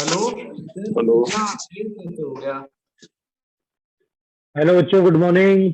Hello. Hello. हाँ, ये कैसे हो गया? हेलो बच्चों, good morning.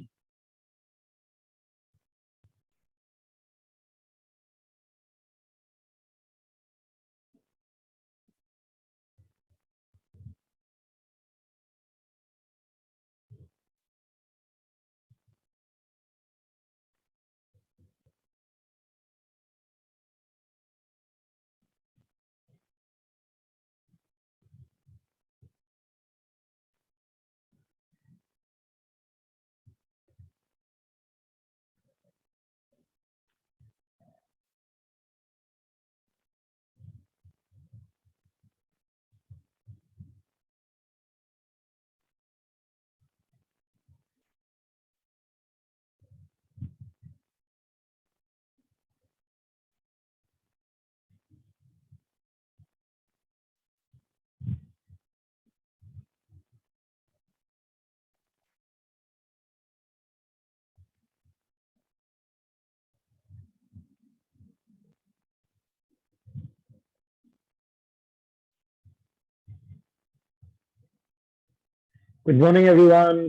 Good morning, everyone.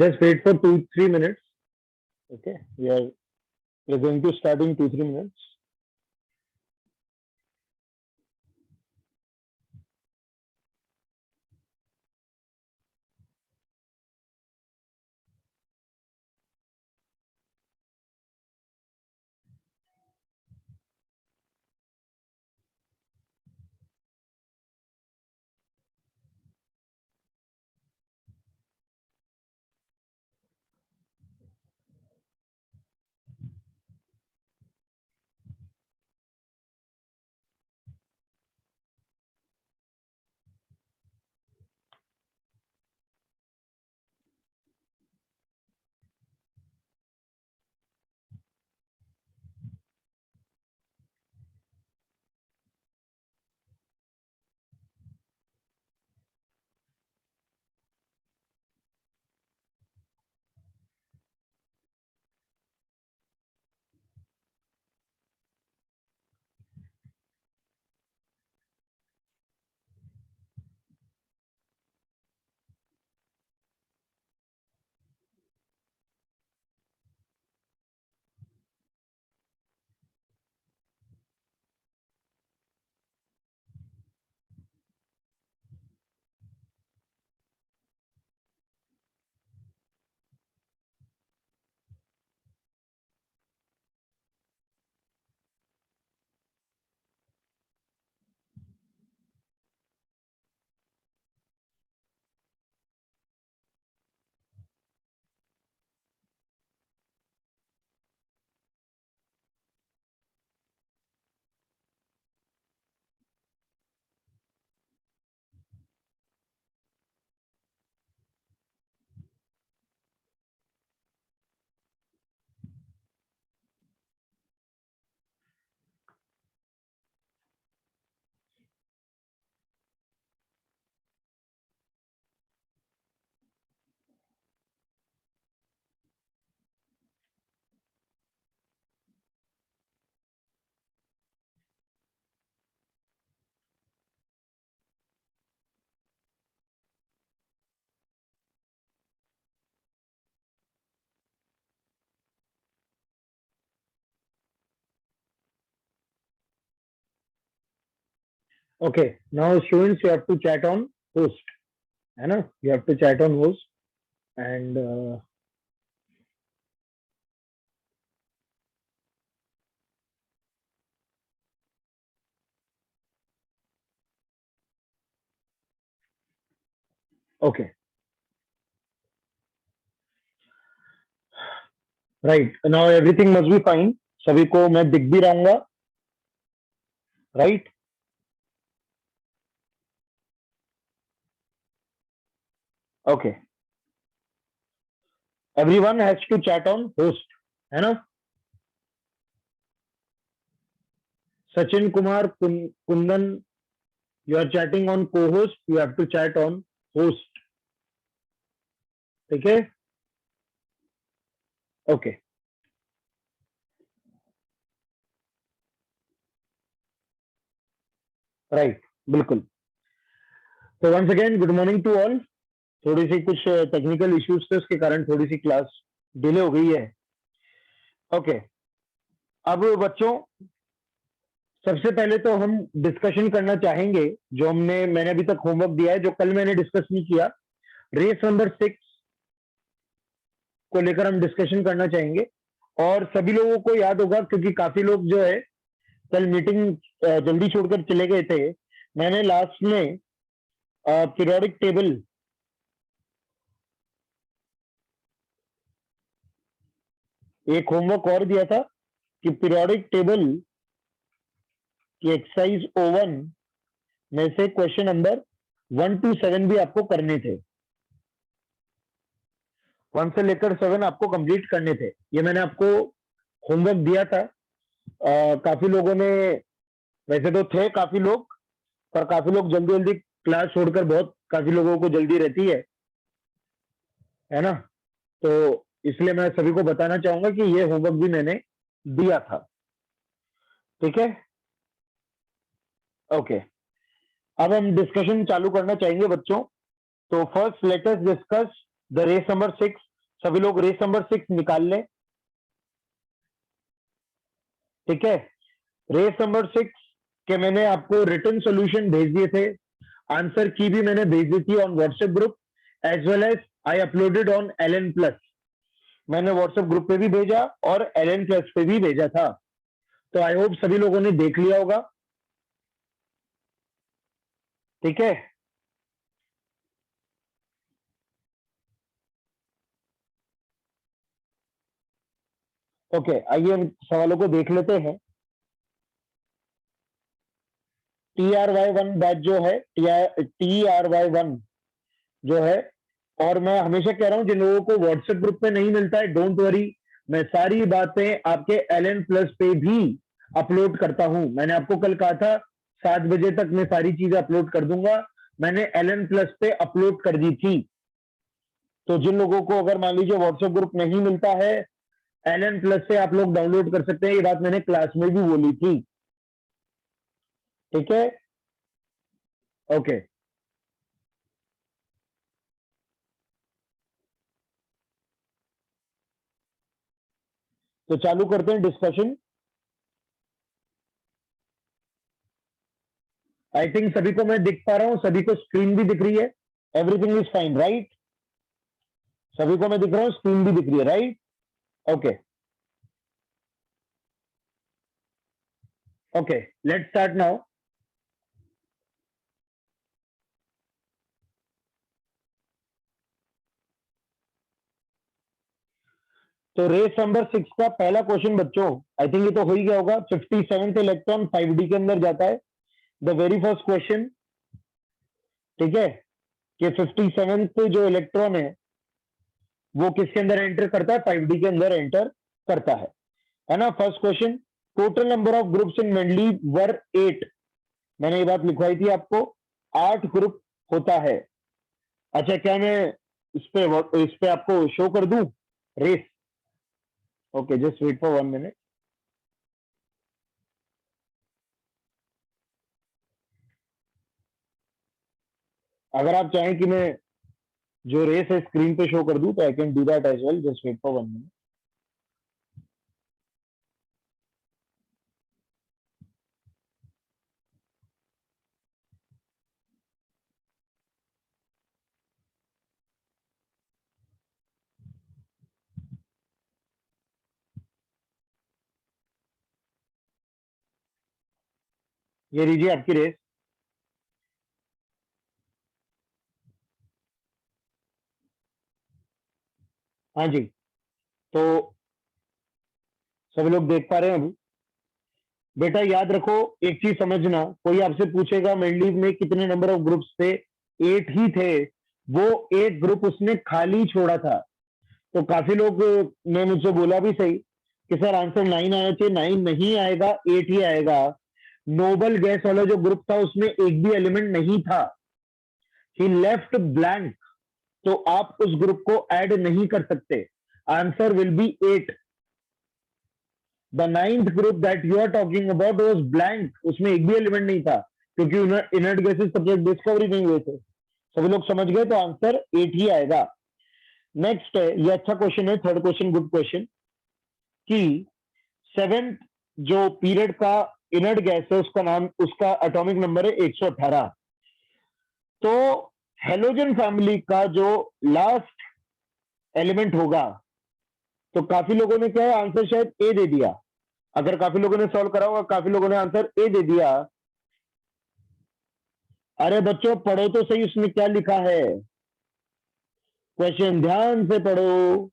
Just wait for 2-3 minutes. Okay, we're going to start in 2-3 minutes. Okay, now students, you have to chat on host. है ना? You have to chat on host and okay, right. Now everything must be fine. सभी को मैं दिख भी रहूंगा, right? Okay. Everyone has to chat on host, है ना? Sachin Kumar Kundan, you are chatting on co-host. You have to chat on host. Okay? Okay. Right, बिल्कुल। तो once again good morning to all. थोड़ी सी कुछ technical issues थे, उसके कारण थोड़ी सी क्लास डिले हो गई है। ओके, अब बच्चों सबसे पहले तो हम डिस्कशन करना चाहेंगे जो मैंने अभी तक होमवर्क दिया है, जो कल मैंने डिस्कस नहीं किया। रेस नंबर 6 को लेकर हम डिस्कशन करना चाहेंगे। और सभी लोगों को याद होगा, क्योंकि काफी लोग जो है कल मीटिंग जल्दी छोड़कर चले गए थे। मैंने लास्ट में पीरियोडिक टेबल एक होमवर्क और दिया था कि पीरियोडिक टेबल की एक्सरसाइज O1 में से क्वेश्चन नंबर 1 to 7 भी आपको करने थे। 1 से लेकर 7 आपको कंप्लीट करने थे। ये मैंने आपको होमवर्क दिया था। काफी लोगों ने, वैसे तो थे काफी लोग, पर काफी लोग जल्दी जल्दी क्लास छोड़कर, बहुत काफी लोगों को जल्दी रहती है ना। तो इसलिए मैं सभी को बताना चाहूंगा कि ये होमवर्क भी मैंने दिया था। ठीक है, ओके। अब हम डिस्कशन चालू करना चाहेंगे बच्चों। तो first let us discuss the race number 6। सभी लोग रेस नंबर 6 निकाल लें। ठीक है, रेस नंबर 6 के मैंने आपको रिटन सॉल्यूशन भेज दिए थे। आंसर की भी मैंने भेज दी थी on WhatsApp group, as well as I uploaded on LN plus. मैंने व्हाट्सएप ग्रुप पे भी भेजा और LN प्लस पे भी भेजा था। तो आई होप सभी लोगों ने देख लिया होगा। ठीक है, ओके। आइए हम सवालों को देख लेते हैं। TRY1 बैच जो है, TRY1 जो है, और मैं हमेशा कह रहा हूं जिन लोगों को व्हाट्सएप ग्रुप पे नहीं मिलता है, डोंट वरी, मैं सारी बातें आपके LN प्लस पे भी अपलोड करता हूं। मैंने आपको कल कहा था 7 बजे तक मैं सारी चीजें अपलोड कर दूंगा। मैंने LN प्लस पे अपलोड कर दी थी। तो जिन लोगों को अगर मान लीजिए व्हाट्सएप ग्रुप नहीं मिलता है, LN प्लस से आप लोग डाउनलोड कर सकते हैं। ये बात मैंने क्लास में भी बोली थी। ठीक है, ओके। तो चालू करते हैं डिस्कशन। आई थिंक सभी को मैं दिख पा रहा हूं, सभी को स्क्रीन भी दिख रही है। Everything is fine, right? सभी को मैं दिख रहा हूं, स्क्रीन भी दिख रही है, right? Okay, okay, let's start now. तो रेस नंबर 6 का पहला क्वेश्चन बच्चों, आई थिंक ये तो हो ही गया होगा। 57th इलेक्ट्रॉन 5D के अंदर जाता है। द वेरी फर्स्ट क्वेश्चन, ठीक है, कि 57th जो इलेक्ट्रॉन वो किसके अंदर एंटर करता है? 5D के अंदर एंटर करता है ना। First question, total number of groups in Mendeleev were 8। मैंने ये बात लिखवाई थी आपको, 8 ग्रुप होता है। अच्छा, क्या मैं इस पे आपको शो कर दूं race? Okay, just wait for 1 minute. अगर आप चाहें कि मैं जो रेस है स्क्रीन पे शो कर दूं तो I can do that as well. Just wait for 1 minute. ये लीजिए आपकी रेस। हाँ जी, तो सभी लोग देख पा रहे हैं अभी? बेटा याद रखो, एक चीज समझना, कोई आपसे पूछेगा मेंडलीव में कितने नंबर ऑफ ग्रुप्स थे? 8 ही थे। वो एक ग्रुप उसने खाली छोड़ा था। तो काफी लोग ने मुझसे बोला भी सही कि सर आंसर 9 आना चाहिए। 9 नहीं आएगा, 8 ही आएगा। नोबल गैस वाला जो ग्रुप था उसमें एक भी एलिमेंट नहीं था। He left blank. तो आप उस ग्रुप को ऐड नहीं कर सकते। Answer will be 8। The 9th group that you are talking about was blank. उसमें एक भी एलिमेंट नहीं था। क्योंकि इनर्ट गैसेस तब तक डिस्कवरी नहीं हुए थे। सभी लोग समझ गए, तो आंसर 8 ही आएगा। नेक्स्ट है, ये अच्छा क्वेश्चन है, थर्ड क्वेश्चन गुड क्वेश्चन, कि 7th जो पीरियड का इनर्ट गैस है उसका नाम, उसका एटॉमिक नंबर है 118। तो हेलोजन फैमिली का जो लास्ट एलिमेंट होगा, तो काफी लोगों ने क्या है आंसर शायद ए दे दिया। अगर काफी लोगों ने सॉल्व करा होगा, काफी लोगों ने आंसर ए दे दिया। अरे बच्चों पढ़ो तो सही, उसमें क्या लिखा है, क्वेश्चन ध्यान से पढ़ो।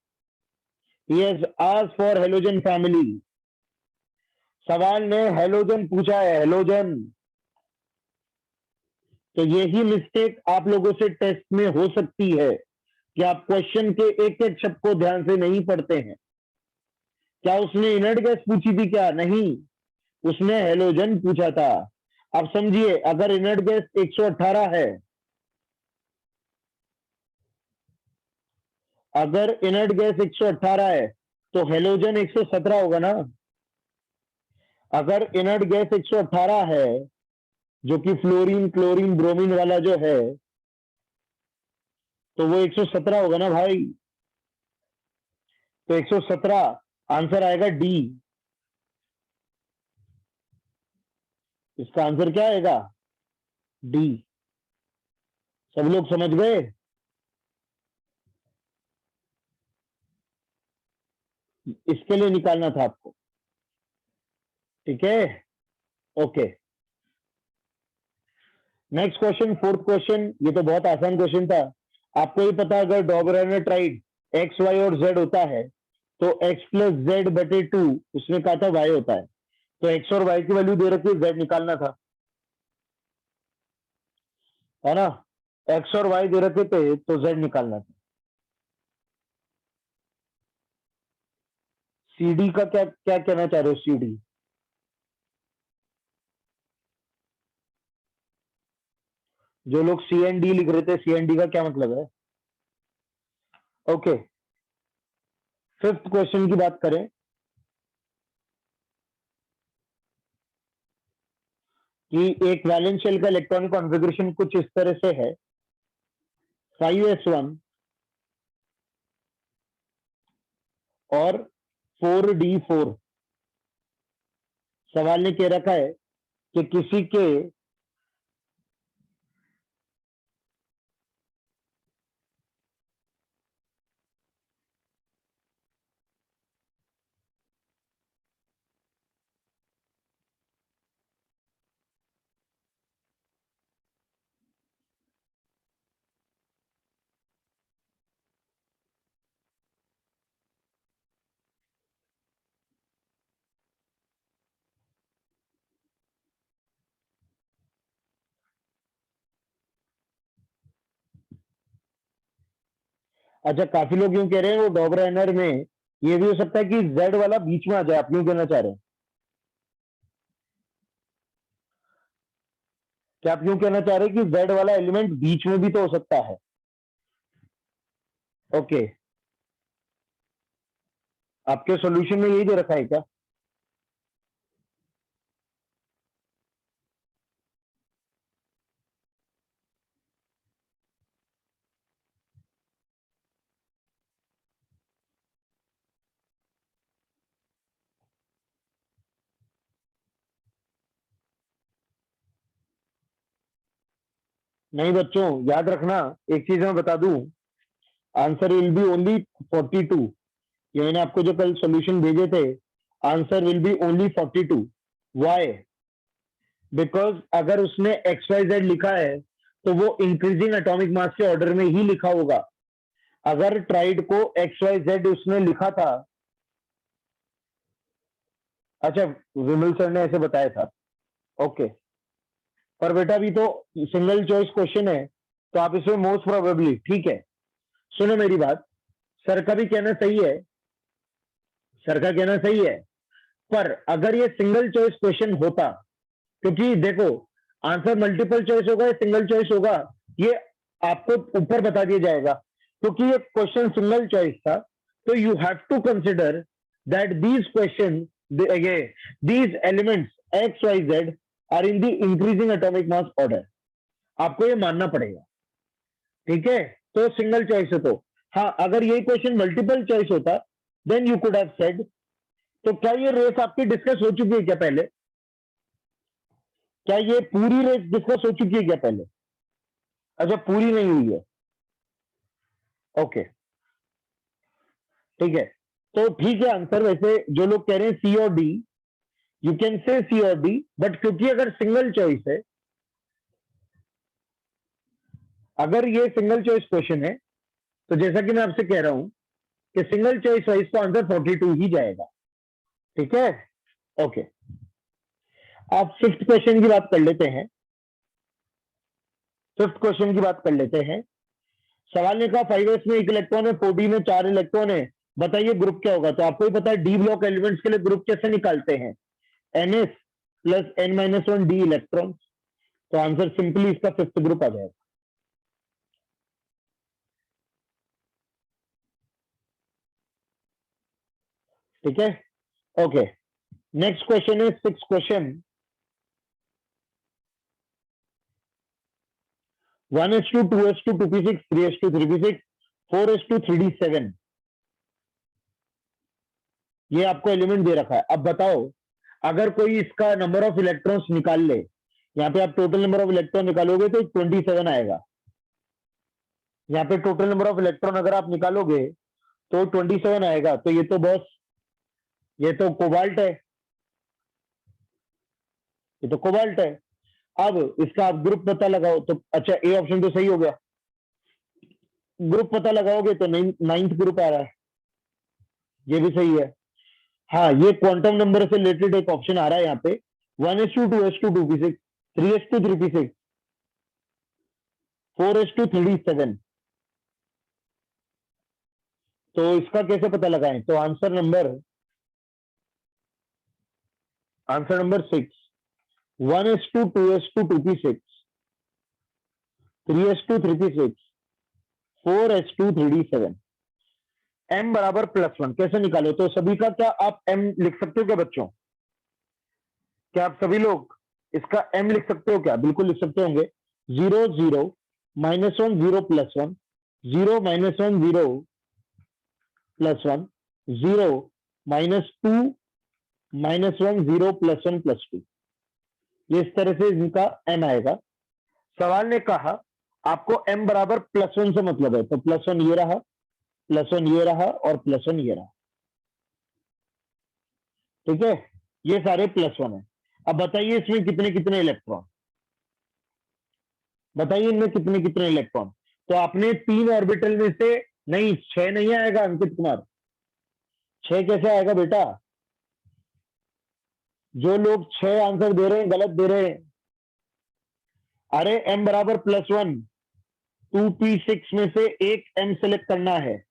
यस, आज फॉर हेलोजन फैमिली, सवाल ने हेलोजन पूछा है, हेलोजन। तो यही मिस्टेक आप लोगों से टेस्ट में हो सकती है कि आप क्वेश्चन के एक एक शब्द को ध्यान से नहीं पढ़ते हैं। क्या उसने इनर्ट गैस पूछी थी क्या? नहीं, उसने हेलोजन पूछा था। अब समझिए, अगर इनर्ट गैस 118 है, अगर इनर्ट गैस 118 है तो हेलोजन 117 होगा ना। अगर इनर्ट गैस 118 है, जो कि फ्लोरीन क्लोरीन ब्रोमीन वाला जो है, तो वो 117 होगा ना भाई। तो 117 आंसर आएगा डी। इसका आंसर क्या आएगा? डी। सब लोग समझ गए? इसके लिए निकालना था आपको, ठीक है? Okay, next question, fourth question. ये तो बहुत आसान क्वेश्चन था। आपको ही पता, अगर डॉबरेनर ट्राइड एक्स वाई और जेड होता है, तो एक्स प्लस जेड बटे 2, उसने कहा था वाई होता है। तो एक्स और वाई की वैल्यू दे रखी है, जेड निकालना था, है ना। एक्स और वाई दे रखे थे तो जेड निकालना था। सीडी का क्या क्या कहना चाह रहे हो? सीडी, जो लोग सी एंड डी लिख रहे थे, सी एंड डी का क्या मतलब है? ओके, फिफ्थ क्वेश्चन की बात करें, कि एक वैलेंस शेल का इलेक्ट्रॉनिक कॉन्फ़िगरेशन कुछ इस तरह से है, 5s1 और 4d4। सवाल ने कह रखा है कि किसी के अच्छा, काफी लोग यूं कह रहे हैं वो डॉबरेनर में ये भी हो सकता है कि जेड वाला बीच में आ जाए, आप यूं कहना चाह रहे हैं? क्या आप यूं कहना चाह रहे हैं कि जेड वाला एलिमेंट बीच में भी तो हो सकता है? ओके, आपके सॉल्यूशन में यही दे रखा है क्या? नहीं बच्चों, याद रखना, एक चीज मैं बता दूं, आंसर विल बी ओनली 42। ये मैंने आपको जो कल सॉल्यूशन भेजे थे, answer will be only 42। Why? Because अगर उसने एक्स वाई जेड लिखा है तो वो इंक्रीजिंग एटॉमिक मास के ऑर्डर में ही लिखा होगा। अगर ट्राइड को एक्स वाई जेड उसने लिखा था, अच्छा विमल सर ने ऐसे बताया था, ओके, पर बेटा भी तो सिंगल चॉइस क्वेश्चन है, तो आप इसमें मोस्ट प्रोबेबली, ठीक है, सुनो मेरी बात, सर का भी कहना सही है, सर का कहना सही है, पर अगर ये सिंगल चॉइस क्वेश्चन होता, क्योंकि देखो आंसर मल्टीपल चॉइस होगा या सिंगल चॉइस होगा, ये आपको ऊपर बता दिया जाएगा। क्योंकि ये क्वेश्चन सिंगल चॉइस था, तो you have to consider that these question, these elements X Y Z are in the increasing atomic mass order. आपको ये मानना पड़ेगा, ठीक है। तो सिंगल चॉइस है तो हाँ, अगर ये क्वेश्चन मल्टीपल चॉइस होता then you could have said. तो क्या ये रेस आपकी डिस्कस हो चुकी है क्या पहले? क्या ये पूरी रेस डिस्कस हो चुकी है क्या पहले? अच्छा, पूरी नहीं हुई है, ओके ठीक है। तो ठीक है आंसर। वैसे जो लोग कह रहे हैं सी और डी, यू कैन से सी और डी, बट क्योंकि अगर सिंगल चॉइस है, अगर ये सिंगल चॉइस क्वेश्चन है, तो जैसा कि मैं आपसे कह रहा हूं कि सिंगल चॉइस वाइज तो आंसर 42 ही जाएगा, ठीक है ओके। आप फिफ्थ क्वेश्चन की बात कर लेते हैं। फिफ्थ क्वेश्चन की बात कर लेते हैं। सवाल ने कहा 5s में 1 इलेक्ट्रॉन है, 4d में 4 इलेक्ट्रॉन है, बताइए ग्रुप क्या होगा। तो आपको ही पता है डी ब्लॉक एलिमेंट्स के लिए ग्रुप कैसे निकालते हैं, ns plus n-1 D electron. तो आंसर सिंपली इसका फिफ्थ ग्रुप आ जाएगा। ठीक है ओके। नेक्स्ट क्वेश्चन है six question. 1s2 2s2 2p6 3s2 3p6 4s2 3d7, ये आपको एलिमेंट दे रखा है। अब बताओ, अगर कोई इसका नंबर ऑफ इलेक्ट्रॉन्स निकाल ले, यहाँ पे आप टोटल नंबर ऑफ इलेक्ट्रॉन निकालोगे तो 27 आएगा। यहाँ पे टोटल नंबर ऑफ इलेक्ट्रॉन अगर आप निकालोगे तो 27 आएगा। तो ये तो बॉस, ये तो कोबाल्ट है, ये तो कोबाल्ट है। अब इसका आप ग्रुप पता लगाओ तो अच्छा, ए ऑप्शन तो सही हो गया। ग्रुप पता लगाओगे तो नाइन्थ ग्रुप आ रहा है, ये भी सही है। हाँ, ये क्वांटम नंबर से रिलेटेड एक ऑप्शन आ रहा है यहाँ पे, 1s2 2s2 2p6 3s2 3p6 4s2 3d7। तो इसका कैसे पता लगाएं? तो answer number 6, 1s2 2s2 2p6 3s2 3p6 4s2 3d7, m बराबर +1 कैसे निकालो? तो सभी का क्या आप m लिख सकते हो क्या बच्चों? क्या आप सभी लोग इसका m लिख सकते हो क्या? बिल्कुल लिख सकते होंगे। 0 0 -1 0 +1 0 -1 0 +1 0 -2 -1 0 +1 +2, ये इस तरह से इनका m आएगा। सवाल ने कहा आपको m बराबर +1 से मतलब है, तो +1 ये रहा, +1 ये रहा और +1 ये रहा, ठीक है। ये सारे +1 है। अब बताइए इसमें कितने कितने इलेक्ट्रॉन, बताइए इनमें कितने कितने इलेक्ट्रॉन। तो आपने 3 ऑर्बिटल में से, नहीं 6 नहीं आएगा अंकित कुमार, 6 कैसे आएगा बेटा? जो लोग 6 आंसर दे रहे हैं गलत दे रहे हैं। अरे m बराबर +1, 2p6 में से एक m सेलेक्ट करना है,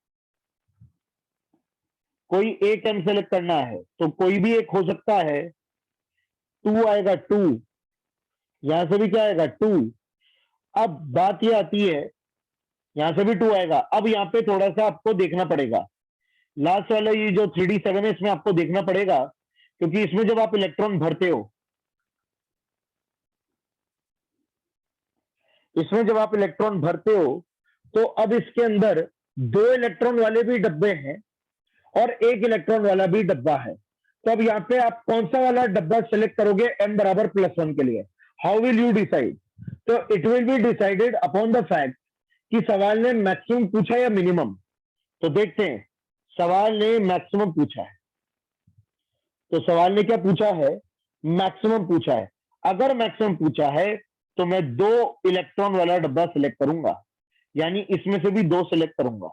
कोई एक m सेलेक्ट करना है, तो कोई भी एक हो सकता है। 2 आएगा 2, यहां से भी क्या आएगा 2। अब बात ये आती है, यहां से भी 2 आएगा। अब यहाँ पे थोड़ा सा आपको देखना पड़ेगा, लास्ट वाला ये जो 3d7 है इसमें आपको देखना पड़ेगा, क्योंकि इसमें जब आप इलेक्ट्रॉन भरते हो, इसमें जब आप इलेक्ट्रॉन भरते हो, तो अब इसके अंदर 2 इलेक्ट्रॉन वाले भी डब्बे हैं और 1 इलेक्ट्रॉन वाला भी डब्बा है। तो अब यहाँ पे आप कौन सा वाला डब्बा सेलेक्ट करोगे m बराबर +1 के लिए? How will you decide? तो it will be decided upon the fact कि सवाल ने मैक्सिमम पूछा या मिनिमम। तो देखते हैं, सवाल ने मैक्सिमम पूछा है, तो सवाल ने क्या पूछा है? मैक्सिमम पूछा है। अगर मैक्सिमम पूछा है तो मैं 2 इलेक्ट्रॉन वाला डब्बा सिलेक्ट करूंगा, यानी इसमें से भी 2 सिलेक्ट करूंगा।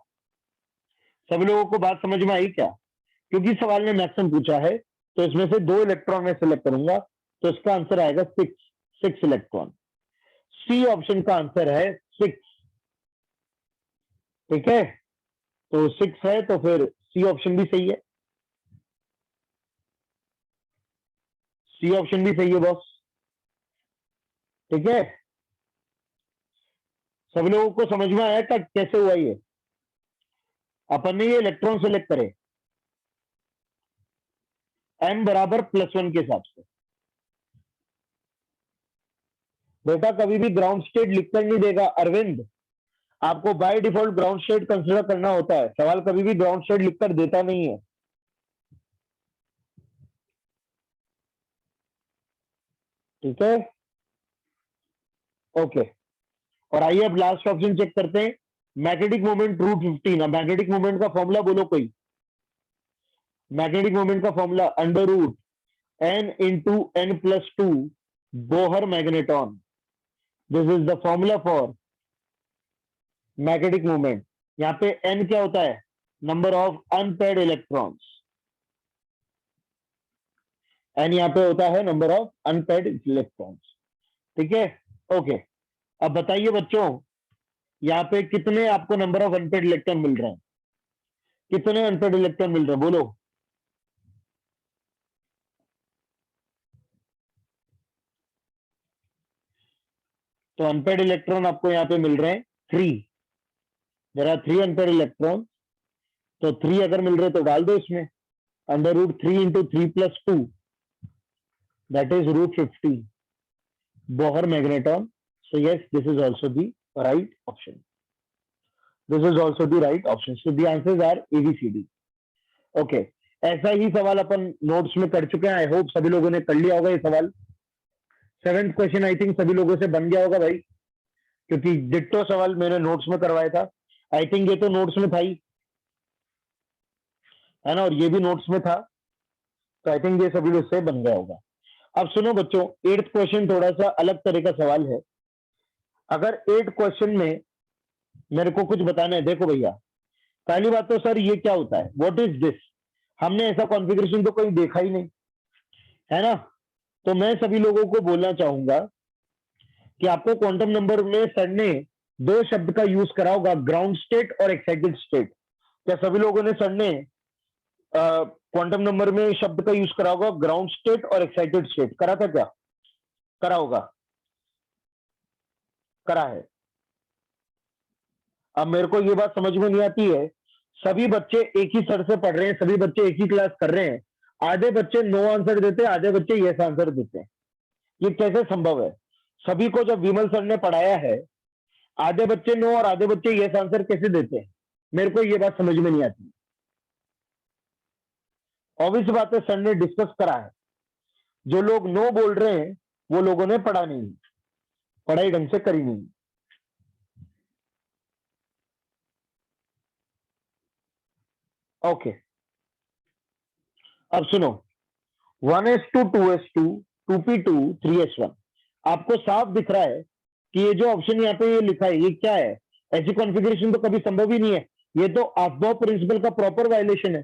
सभी लोगों को बात समझ में आई क्या? क्योंकि सवाल ने मैक्सिमम पूछा है तो इसमें से 2 इलेक्ट्रॉन में सिलेक्ट करूंगा, तो इसका आंसर आएगा 6 इलेक्ट्रॉन। सी ऑप्शन का आंसर है 6, ठीक है। तो 6 है तो फिर सी ऑप्शन भी सही है, सी ऑप्शन भी सही है बॉस, ठीक है। सभी लोगों को समझ में आया था कैसे हुआ ये? अपन ने ये इलेक्ट्रॉन सेलेक्ट करे m बराबर +1 के हिसाब से, बेटा कभी भी ग्राउंड स्टेट लिखकर नहीं देगा अरविंद, आपको by default ground state consider करना होता है, सवाल कभी भी ग्राउंड स्टेट लिखकर देता नहीं है। ठीक है, ओके। और आइए अब लास्ट ऑप्शन चेक करते हैं, मैग्नेटिक मोमेंट √15। मैग्नेटिक मोमेंट का फॉर्मूला बोलो कोई, मैग्नेटिक मोमेंट का formula under root n into n plus 2 Bohr magneton. This is the formula for magnetic moment. यहाँ पे n क्या होता है, number of unpaired electrons, n यहाँ पे होता है नंबर ऑफ अनपेयर्ड इलेक्ट्रॉन्स। ठीक है, ओके। अब बताइए बच्चों, यहाँ पे कितने आपको नंबर ऑफ अनपेयर्ड इलेक्ट्रॉन मिल रहे हैं, कितने अनपेयर्ड इलेक्ट्रॉन मिल रहे हैं बोलो। तो अनपेयर्ड इलेक्ट्रॉन आपको यहाँ पे मिल रहे हैं 3। देयर आर 3 अनपेयर्ड इलेक्ट्रॉन, तो 3 अगर मिल रहे तो डाल दो इसमें, under root 3 into 3 plus 2 that is √15 Bohr magneton. So yes, this is also the right option. This is also the right option. So the answers are A, B, C, D. Okay. ऐसा ही सवाल अपन notes में कर चुके हैं, I hope सभी लोगों ने कर लिया होगा ये सवाल। 7th क्वेश्चन आई थिंक सभी लोगों से बन गया होगा भाई, क्योंकि डिट्टो सवाल मैंने नोट्स में करवाया था। आई थिंक ये तो नोट्स में था ही, है ना, और ये भी नोट्स में था, तो आई थिंक ये सभी लोग से बन गया होगा। अब सुनो बच्चों, 8th क्वेश्चन थोड़ा सा अलग तरह का सवाल है। अगर 8 क्वेश्चन में मेरे को कुछ बताना है, देखो भैया, पहली बात तो सर ये क्या होता है, व्हाट इज दिस, हमने ऐसा कॉन्फ़िगरेशन तो कहीं देखा ही नहीं, है ना। तो मैं सभी लोगों को बोलना चाहूंगा कि आपको क्वांटम नंबर में सर ने 2 शब्द का यूज करा होगा, ग्राउंड स्टेट और एक्साइटेड स्टेट। क्या सभी लोगों ने सर ने क्वांटम नंबर में शब्द का यूज करा होगा, ग्राउंड स्टेट और एक्साइटेड स्टेट, करा था क्या, करा होगा, करा है। अब मेरे को ये बात समझ में नहीं आती है, सभी बच्चे एक ही सर से पढ़ रहे हैं, सभी बच्चे एक ही क्लास कर रहे हैं, आधे बच्चे नो आंसर देते हैं, आधे बच्चे यस आंसर देते हैं, ये कैसे संभव है। सभी को जब विमल सर ने पढ़ाया है, आधे बच्चे नो और आधे बच्चे यस आंसर कैसे देते हैं, मेरे को ये बात समझ में नहीं आती। ऑब्वियस बात है, सर ने डिस्कस करा है, जो लोग नो बोल रहे हैं वो लोगों ने पढ़ा नहीं, पढ़ाई ढंग से करी नहीं। ओके, अब सुनो, 1s2 2s2 2p2 3s1, आपको साफ दिख रहा है कि ये जो ऑप्शन यहाँ पे ये लिखा है ये क्या है, ऐसी कॉन्फ़िगरेशन तो कभी संभव ही नहीं है। ये तो अफबाउ प्रिंसिपल का प्रॉपर वायलेशन है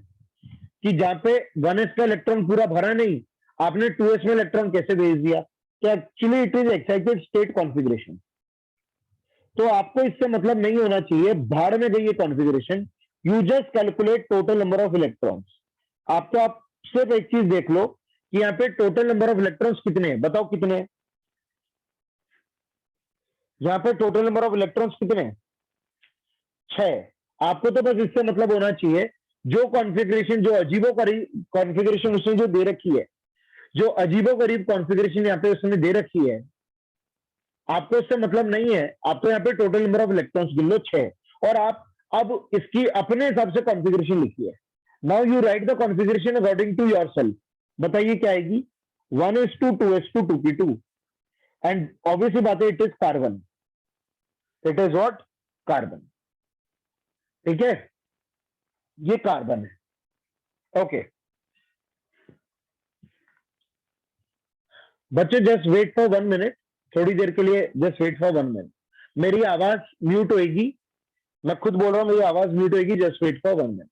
कि जहां पे 1s का इलेक्ट्रॉन पूरा भरा नहीं, आपने 2s में इलेक्ट्रॉन कैसे भेज दिया, तो actually it is excited state configuration. तो आपको इससे मतलब नहीं होना चाहिए, भाड़ में गई ये configuration, you just calculate total number of electrons. आप तो आप सिर्फ एक चीज देख लो कि यहाँ पे टोटल नंबर ऑफ इलेक्ट्रॉन्स कितने हैं, बताओ कितने हैं, यहाँ पे टोटल नंबर ऑफ इलेक्ट्रॉन्स कितने हैं, 6। आपको तो बस इससे मतलब होना चाहिए, जो कॉन्फ़िगरेशन, जो अजीबो करीब कॉन्फ़िगरेशन उसने जो दे रखी है, जो अजीबो गरीब कॉन्फ़िगरेशन यहाँ पे उसने दे रखी है, आपको इससे मतलब नहीं है। आप तो यहाँ पे टोटल नंबर ऑफ इलेक्ट्रॉन्स गिन लो 6, और आप अब इसकी अपने हिसाब से कॉन्फ़िगरेशन लिखिए। Now you write the configuration according to yourself. बताइए क्या आएगी, 1s2 2s2 2p2, and obviously बात है, it is carbon, it is what, carbon. ठीक है, ये कार्बन है। ओके बच्चे, जस्ट वेट फॉर 1 मिनट, थोड़ी देर के लिए जस्ट वेट फॉर 1 मिनट। मेरी आवाज म्यूट होएगी, मैं खुद बोल रहा हूं मेरी आवाज म्यूट होएगी, just wait for 1 minute.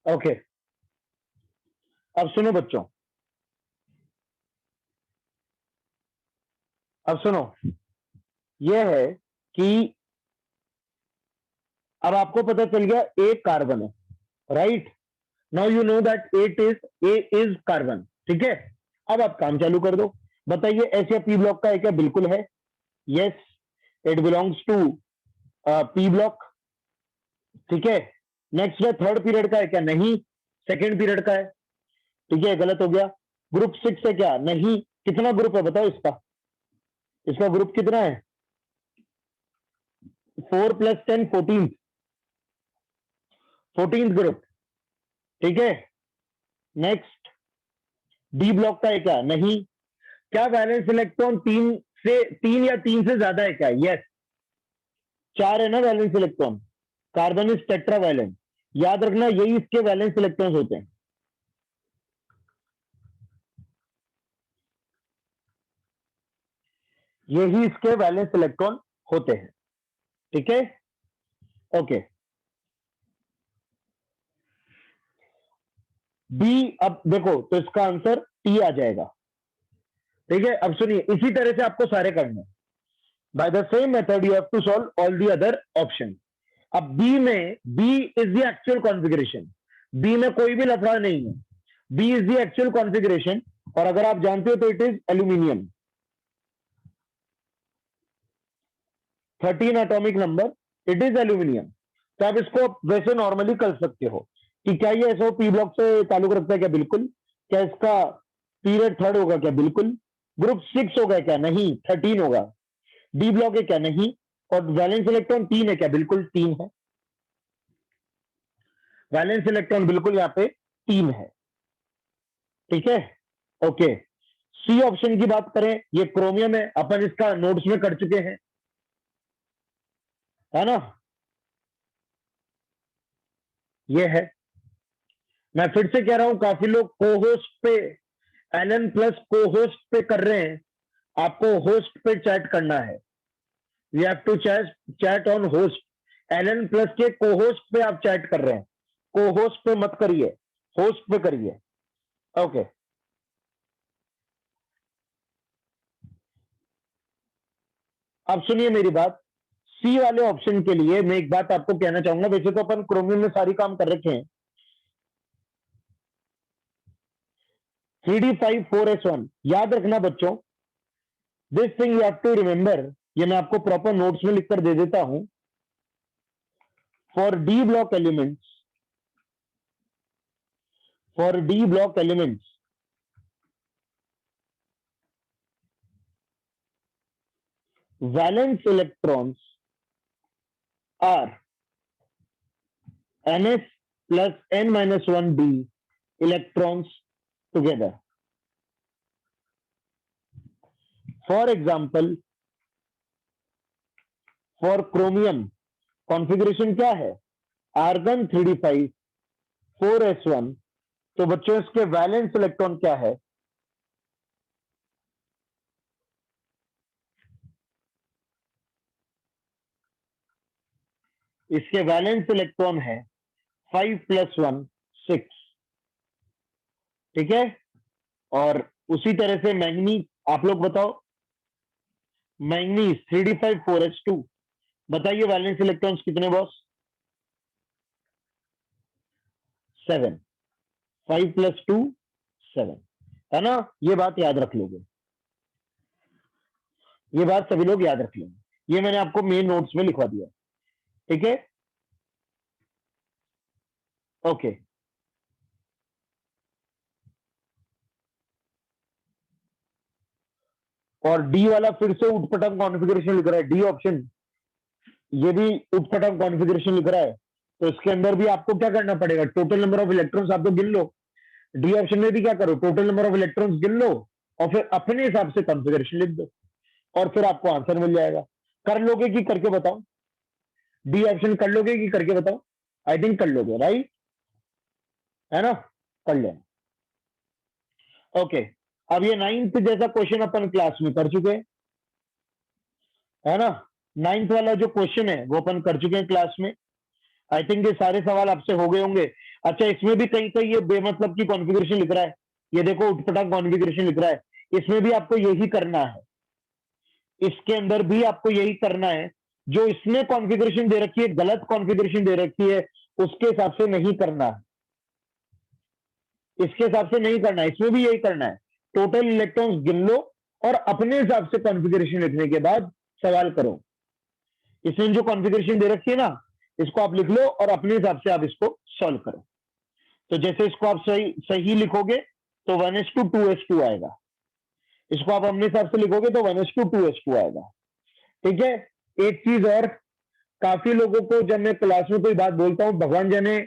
Okay, अब सुनो बच्चों, अब सुनो, यह है कि अब आपको पता चल गया एक कार्बन है, right? Now you know that A is carbon, ठीक है? अब आप काम चालू कर दो, बताइए एस या पी ब्लॉक का है क्या? बिल्कुल है, yes, it belongs to P block, ठीक है? नेक्स्ट है थर्ड पीरियड का है क्या? नहीं, सेकेंड पीरियड का है, ठीक है, गलत हो गया। ग्रुप 6 है क्या? नहीं। कितना ग्रुप है बताओ इसका? इसका ग्रुप कितना है? 4 + 10 14th ग्रुप, ठीक है? नेक्स्ट डी ब्लॉक का है क्या? नहीं। क्या वैलेंस इलेक्ट्रॉन 3 या 3 से ज्यादा है क्या? यस, 4 है ना valence electron, carbon is tetravalent, याद रखना यही इसके वैलेंस इलेक्ट्रॉन्स होते हैं। यही इसके वैलेंस इलेक्ट्रॉन होते हैं, ठीक है? ओके, बी, अब देखो तो इसका आंसर टी आ जाएगा, ठीक है? अब सुनिए, इसी तरह से आपको सारे करने, by the same method you have to solve all the other option. अब बी में, B is the actual configuration, B में कोई भी लफड़ा नहीं है, B is the actual configuration, और अगर आप जानते हो तो it is aluminium, 13 atomic number, it is aluminium. तो आप इसको वैसे नॉर्मली कर सकते हो कि क्या ये एसओ पी ब्लॉक से ताल्लुक रखता है क्या? बिल्कुल। क्या इसका पीरियड थर्ड होगा क्या? बिल्कुल। ग्रुप 6 होगा क्या? नहीं, 13 होगा। डी ब्लॉक है क्या? नहीं। और वैलेंस इलेक्ट्रॉन 3 है क्या? बिल्कुल 3 है, वैलेंस इलेक्ट्रॉन बिल्कुल यहाँ पे 3 है, ठीक है? ओके, सी ऑप्शन की बात करें, ये क्रोमियम है, अपन इसका नोट्स में कर चुके हैं, है ना? ये है, मैं फिर से कह रहा हूं, काफी लोग को-होस्ट पे, एलन प्लस को-होस्ट पे कर रहे हैं, आपको होस्ट पे चैट करना है, you have to chat on host. Allen plus के को-होस्ट पे आप चैट कर रहे हैं, को-होस्ट पे मत करिए, होस्ट पे करिए, ओके? अब सुनिए मेरी बात, सी वाले ऑप्शन के लिए मैं एक बात आपको कहना चाहूंगा, वैसे तो अपन क्रोमियम में सारी काम कर रखे हैं, 3d54s1, याद रखना बच्चों, this thing you have to remember, ये मैं आपको प्रॉपर नोट्स में लिखकर दे देता हूं। For D block elements, for D block elements, valence electrons are ns plus n minus 1d electrons together. For example, for chromium configuration क्या है? argon 3d5 4s1, तो बच्चों इसके वैलेंस इलेक्ट्रॉन क्या है? इसके वैलेंस इलेक्ट्रॉन है 5 + 1 6, ठीक है? और उसी तरह से मैंगनीज, आप लोग बताओ, मैंगनीज 3d5 4s2, बताइए वैलेंस इलेक्ट्रॉन्स कितने बॉस? 7, 5 + 2 7, है ना? ये बात याद रख लोगे, ये बात सभी लोग याद रख लेंगे, ये मैंने आपको मेन नोट्स में लिखवा दिया, ठीक है? ओके, और डी वाला फिर से उटपटांग कॉन्फ़िगरेशन लिख रहा है, डी ऑप्शन, ये भी उटपटांग कॉन्फ़िगरेशन लिख रहा है, तो इसके अंदर भी आपको क्या करना पड़ेगा? टोटल नंबर ऑफ इलेक्ट्रॉन्स आप तो गिन लो, डी ऑप्शन में भी क्या करो? टोटल नंबर ऑफ इलेक्ट्रॉन्स गिन लो और फिर अपने हिसाब से कॉन्फ़िगरेशन लिख दो, और फिर आपको आंसर मिल जाएगा। कर लोगे कि करके बताओ? डी ऑप्शन कर लोगे कि करके बताओ? आई थिंक कर लोगे, राइट? है ना? कर लेना, ओके। अब ये 9th जैसा क्वेश्चन अपन क्लास में कर चुके हैं, है ना? 9th वाला जो क्वेश्चन है वो अपन कर चुके हैं क्लास में, आई थिंक ये सारे सवाल आपसे हो गए होंगे। अच्छा, इसमें भी कहीं कहीं ये बेमतलब की कॉन्फ़िगरेशन लिख रहा है, ये देखो उटपटांग कॉन्फ़िगरेशन लिख रहा है, इसमें भी आपको यही करना है, इसके अंदर भी आपको यही करना है। जो इसने कॉन्फ़िगरेशन दे रखी है, गलत कॉन्फ़िगरेशन दे रखी है, उसके हिसाब से नहीं करना है, इसके हिसाब से नहीं करना है, इसमें भी यही करना है। टोटल इलेक्ट्रॉन्स गिन लो और अपने हिसाब से कॉन्फ़िगरेशन लिखने के बाद सवाल करो। इसने जो कॉन्फ़िगरेशन दे रखी है ना, इसको आप लिख लो और अपने हिसाब से आप इसको सॉल्व करो। तो जैसे इसको आप सही सही लिखोगे तो 1:2:2 आएगा, इसको आप अपने हिसाब से लिखोगे तो 1:2:2 आएगा। ठीक है। एक चीज और, काफी लोगों को जब मैं क्लास में कोई बात बोलता हूँ, भगवान जाने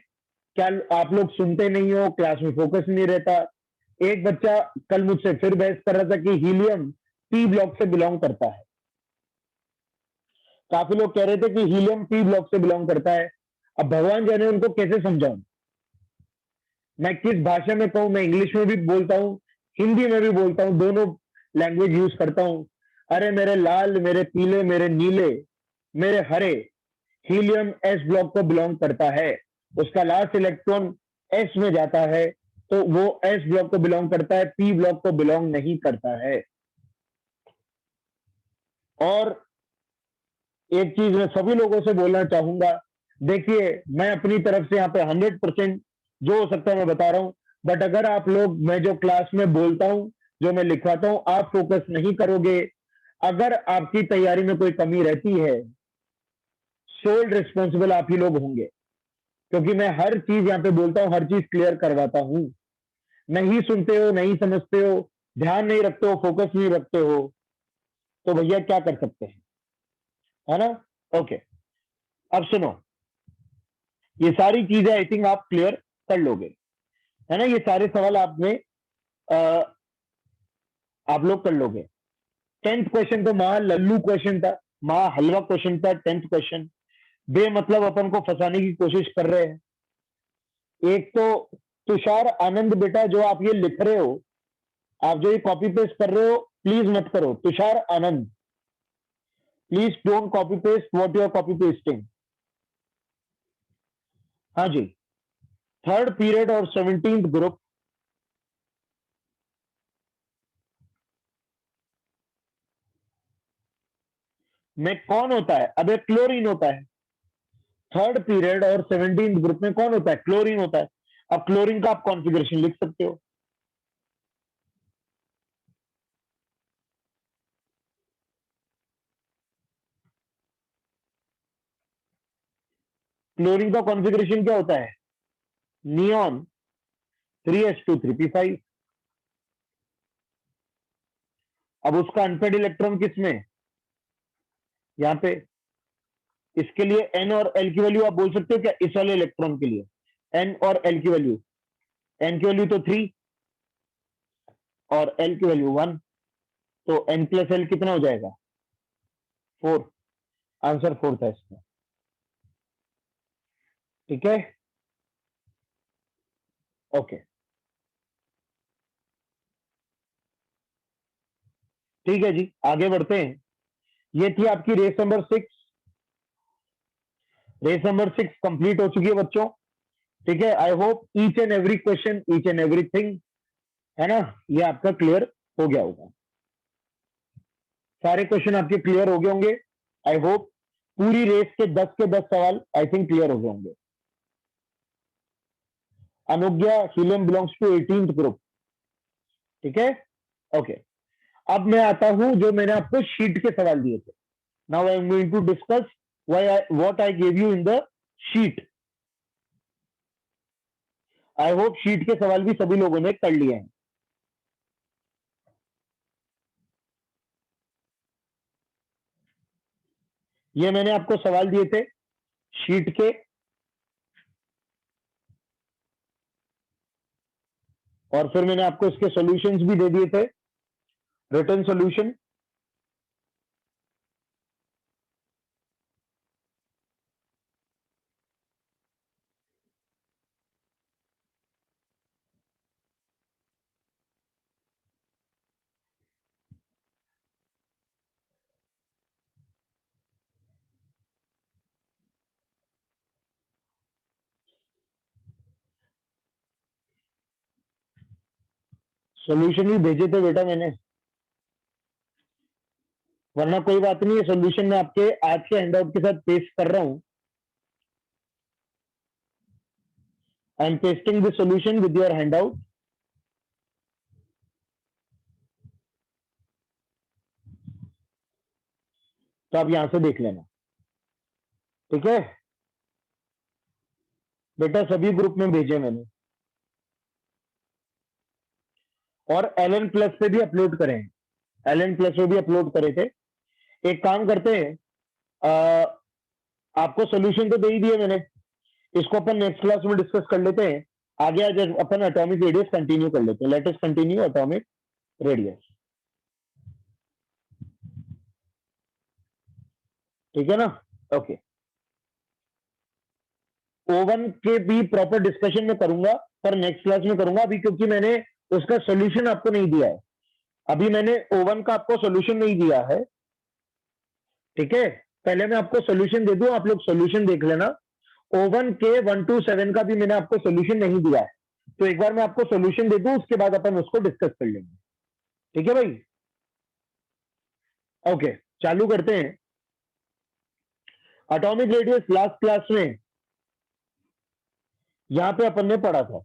क्या आप लोग सुनते नहीं हो, क्लास में फोकस नहीं रहता। एक बच्चा कल मुझसे फिर बहस कर रहा था कि हीलियम पी ब्लॉक से बिलोंग करता है। काफी लोग कह रहे थे कि हीलियम पी ब्लॉक से बिलोंग करता है। अब भगवान जाने उनको कैसे समझाऊं, मैं किस भाषा में कहूं। मैं इंग्लिश में भी बोलता हूं, हिंदी में भी बोलता हूं, दोनों लैंग्वेज यूज करता हूं। अरे मेरे लाल, मेरे पीले, मेरे नीले, मेरे हरे, हीलियम एस ब्लॉक को बिलोंग करता है। उसका लास्ट इलेक्ट्रॉन एस में जाता है, तो वो एस ब्लॉक को बिलोंग करता है, पी ब्लॉक को बिलोंग नहीं करता है। और एक चीज मैं सभी लोगों से बोलना चाहूंगा, देखिए मैं अपनी तरफ से यहाँ पे 100% जो हो सकता है मैं बता रहा हूँ, बट अगर आप लोग, मैं जो क्लास में बोलता हूँ, जो मैं लिखवाता हूँ, आप फोकस नहीं करोगे, अगर आपकी तैयारी में कोई कमी रहती है, सोल रिस्पॉन्सिबल आप ही लोग होंगे। क्योंकि मैं हर चीज यहाँ पे बोलता हूँ, हर चीज क्लियर करवाता हूँ। नहीं सुनते हो, नहीं समझते हो, ध्यान नहीं रखते हो, फोकस नहीं रखते हो, तो भैया क्या कर सकते हैं, है ना। ओके, अब सुनो, ये सारी चीजें आई थिंक आप क्लियर कर लोगे, है ना। ये सारे सवाल आपने अ, आप लोग कर लोगे। 10th क्वेश्चन तो महा लल्लू क्वेश्चन था, महा हलवा क्वेश्चन था। 10th क्वेश्चन बेमतलब अपन को फंसाने की कोशिश कर रहे हैं। एक तो तुषार आनंद, बेटा जो आप ये लिख रहे हो, आप जो ये कॉपी पेस्ट कर रहे हो, प्लीज मत करो। Tushar Anand, please don't copy paste what you are copy pasting. हाँ जी, थर्ड पीरियड और 17th ग्रुप में कौन होता है? अबे क्लोरीन होता है। थर्ड पीरियड और 17th ग्रुप में कौन होता है? क्लोरीन होता है। अब क्लोरीन का आप कॉन्फ़िगरेशन लिख सकते हो। क्लोरीन का कॉन्फ़िगरेशन क्या होता है? Neon 3s2 3p5। अब उसका अनपेड इलेक्ट्रॉन किसमें? यहां पे। इसके लिए एन और एल की वैल्यू आप बोल सकते हो क्या? इस वाले इलेक्ट्रॉन के लिए एन और एल की वैल्यू, एन की वैल्यू तो 3 और एल की वैल्यू 1, तो एन प्लस एल कितना हो जाएगा? 4। आंसर 4 था इसका। ठीक है, ओके, ठीक है जी, आगे बढ़ते हैं। ये थी आपकी रेस नंबर 6 कंप्लीट हो चुकी है बच्चों। ठीक है, I hope each and every question, each and everything, है ना, ये आपका क्लियर हो गया होगा। सारे क्वेश्चन आपके क्लियर हो गए होंगे, आई होप। पूरी रेस के 10 के 10 सवाल आई थिंक क्लियर हो गए होंगे। अनुज्ञा, helium belongs to 18th group. ठीक है, ओके। अब मैं आता हूं जो मैंने आपको शीट के सवाल दिए थे। Now I am going to discuss what I give you in the sheet. I hope sheet के सवाल भी सभी लोगों ने कर लिए हैं। ये मैंने आपको सवाल दिए थे शीट के, और फिर मैंने आपको इसके सॉल्यूशंस भी दे दिए थे, रिटन सॉल्यूशन। सॉल्यूशन भी भेजे थे बेटा मैंने, वरना कोई बात नहीं है, सॉल्यूशन मैं आपके आज के हैंडआउट के साथ पेस्ट कर रहा हूं। I am pasting the solution with your handout. तो आप यहां से देख लेना, ठीक है बेटा, सभी ग्रुप में भेजे मैंने, और एल प्लस पे भी अपलोड करें, एल प्लस पे भी अपलोड करे थे। एक काम करते हैं, आपको सॉल्यूशन तो दे ही दिए मैंने, इसको अपन नेक्स्ट क्लास में डिस्कस कर लेते हैं। आगे आज अपन एटॉमिक रेडियस कंटिन्यू कर लेते हैं। Let us continue atomic radius, ठीक है ना? ओके, O1 के भी प्रॉपर डिस्कशन में करूंगा, पर नेक्स्ट क्लास में करूंगा अभी, क्योंकि मैंने उसका सॉल्यूशन आपको नहीं दिया है। अभी मैंने O1 का आपको सॉल्यूशन नहीं दिया है, ठीक है? पहले मैं आपको सॉल्यूशन दे दूं, आप लोग सॉल्यूशन देख लेना। O1 के 1 to 7 का भी मैंने आपको सॉल्यूशन नहीं दिया है, तो एक बार मैं आपको सॉल्यूशन दे दूं, उसके बाद अपन उसको डिस्कस कर लेंगे, ठीक है भाई? ओके, चालू करते हैं। एटॉमिक रेडियस लास्ट क्लास में यहां पे अपन ने पढ़ा था,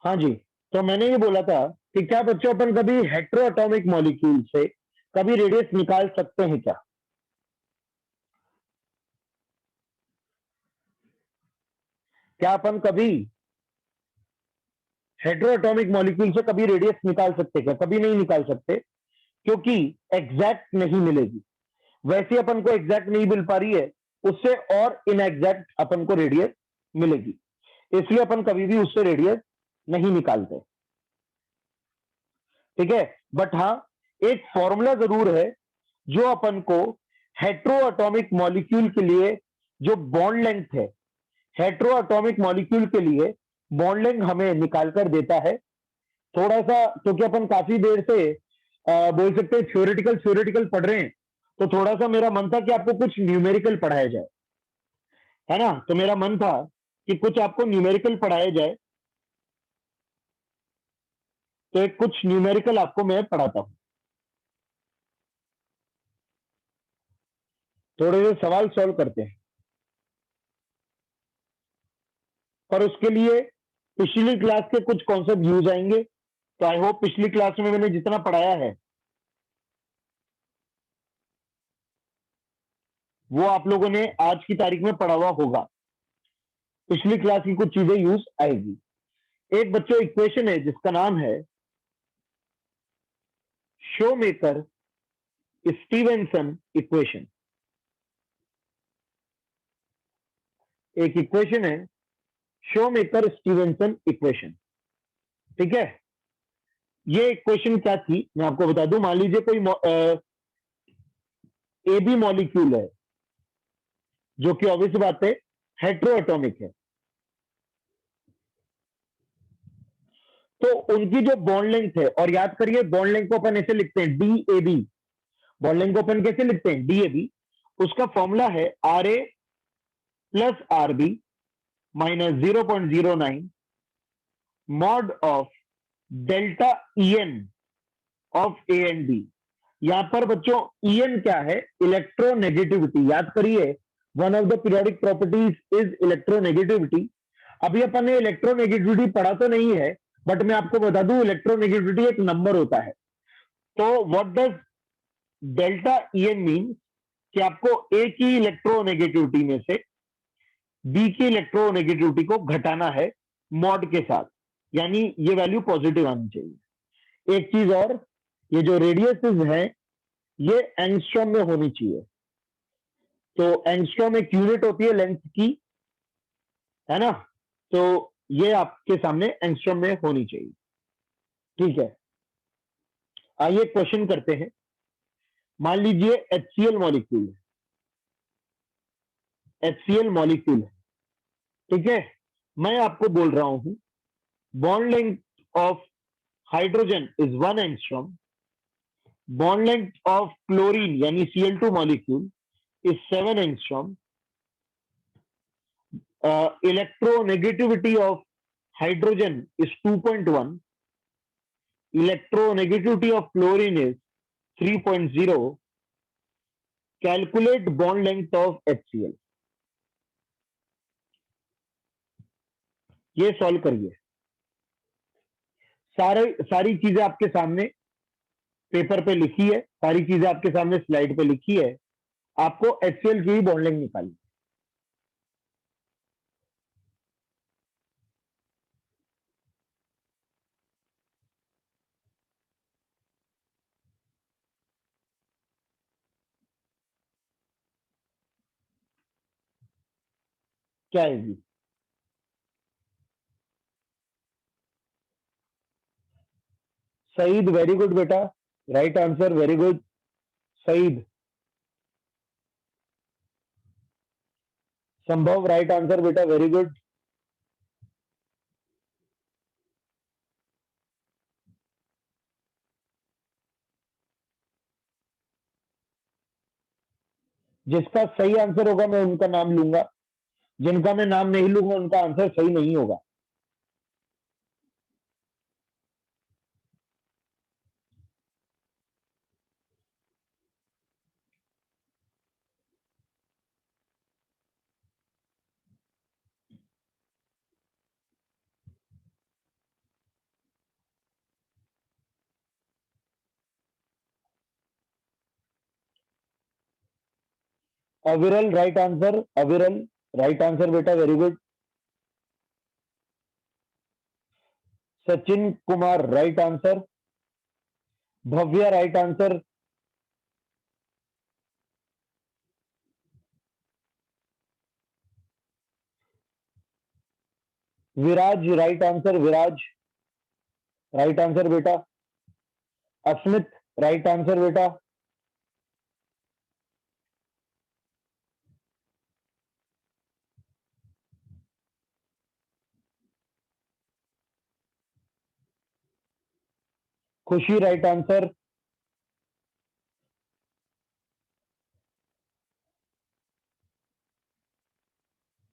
हाँ जी। तो मैंने ये बोला था कि क्या बच्चों अपन कभी हेट्रो एटॉमिक मॉलिक्यूल से कभी रेडियस निकाल सकते हैं क्या? क्या अपन कभी हेट्रो एटॉमिक मॉलिक्यूल से कभी रेडियस निकाल सकते क्या? कभी नहीं निकाल सकते, क्योंकि एग्जैक्ट नहीं मिलेगी। वैसे अपन को एग्जैक्ट नहीं मिल पा रही है, उससे और इनएग्जैक्ट अपन को रेडियस मिलेगी, इसलिए अपन कभी भी उससे रेडियस नहीं निकालते, ठीक है? बट हाँ, एक फॉर्मूला जरूर है जो अपन को हेट्रो एटॉमिक मॉलिक्यूल के लिए जो बॉन्ड लेंथ है, हेट्रो एटॉमिक मॉलिक्यूल के लिए बॉन्ड लेंथ हमें निकाल कर देता है। थोड़ा सा, क्योंकि अपन काफी देर से बोल सकते हैं थ्योरेटिकल थ्योरेटिकल पढ़ रहे हैं, तो थोड़ा सा मेरा मन था कि आपको कुछ न्यूमेरिकल पढ़ाया जाए, है ना? तो मेरा मन था कि कुछ आपको न्यूमेरिकल पढ़ाया जाए, तो एक कुछ न्यूमेरिकल आपको मैं पढ़ाता हूं। थोड़े से सवाल सॉल्व करते हैं, पर उसके लिए पिछली क्लास के कुछ कॉन्सेप्ट यूज आएंगे। तो आई होप पिछली क्लास में मैंने जितना पढ़ाया है वो आप लोगों ने आज की तारीख में पढ़ा हुआ होगा। पिछली क्लास की कुछ चीजें यूज आएगी। एक बच्चों इक्वेशन है जिसका नाम है शोमेकर स्टीवेंसन इक्वेशन। एक इक्वेशन है शोमेकर स्टीवेंसन इक्वेशन, ठीक है? ये इक्वेशन क्या थी मैं आपको बता दूं। मान लीजिए कोई ए बी मॉलिक्यूल है, जो कि ऑब्वियस बात है हेट्रो एटॉमिक है, तो उनकी जो बॉन्ड लेंथ है, और याद करिए बॉन्ड लेंथ को अपन ऐसे लिखते हैं D A B. Bond length को अपन कैसे लिखते हैं? D A B. उसका फॉर्मूला है R A plus R B minus 0.09 mod of delta E N of A and B. यहां पर बच्चों ई एन क्या है? इलेक्ट्रोनेगेटिविटी। याद करिए, one of the periodic properties is electronegativity. अभी अपन ने इलेक्ट्रोनेगेटिविटी पढ़ा तो नहीं है, बट मैं आपको बता दूं इलेक्ट्रोनेगेटिविटी एक नंबर होता है। तो what does delta E N mean? कि आपको ए की इलेक्ट्रोनेगेटिविटी में से बी की इलेक्ट्रोनेगेटिविटी को घटाना है मॉड के साथ, यानी ये वैल्यू पॉजिटिव आनी चाहिए। एक चीज और, ये जो रेडियसेस है ये एंगस्ट्रॉम में होनी चाहिए। तो एंगस्ट्रॉम एक यूनिट होती है लेंथ की, है ना? तो ये आपके सामने एंगस्ट्रॉम में होनी चाहिए, ठीक है? आइए क्वेश्चन करते हैं। मान लीजिए HCl मॉलिक्यूल है, HCl मॉलिक्यूल है, ठीक है। मैं आपको बोल रहा हूं bond length of hydrogen is 1 angstrom, bond length of chlorine यानी Cl2 molecule is 7 angstrom, electronegativity of hydrogen is 2.1, electronegativity of chlorine is 3.0, calculate bond length of HCl। ये सॉल्व करिए, सारी चीजें आपके सामने पेपर पे लिखी है, सारी चीजें आपके सामने स्लाइड पे लिखी है, आपको HCl की ही बॉन्ड लेंथ निकालनी। क्या है जी? सईद, वेरी गुड बेटा, right answer, very good Saeed. Sambhav, right answer बेटा, वेरी गुड। जिसका सही आंसर होगा मैं उनका नाम लूंगा, जिनका मैं नाम नहीं लूंगा उनका आंसर सही नहीं होगा। Aviral, right answer, Aviral, right answer बेटा, very good. Sachin Kumar, right answer. Bhavya, right answer. Viraj, right answer, Viraj, right answer बेटा। अस्मित, राइट आंसर बेटा। Khushi, right answer.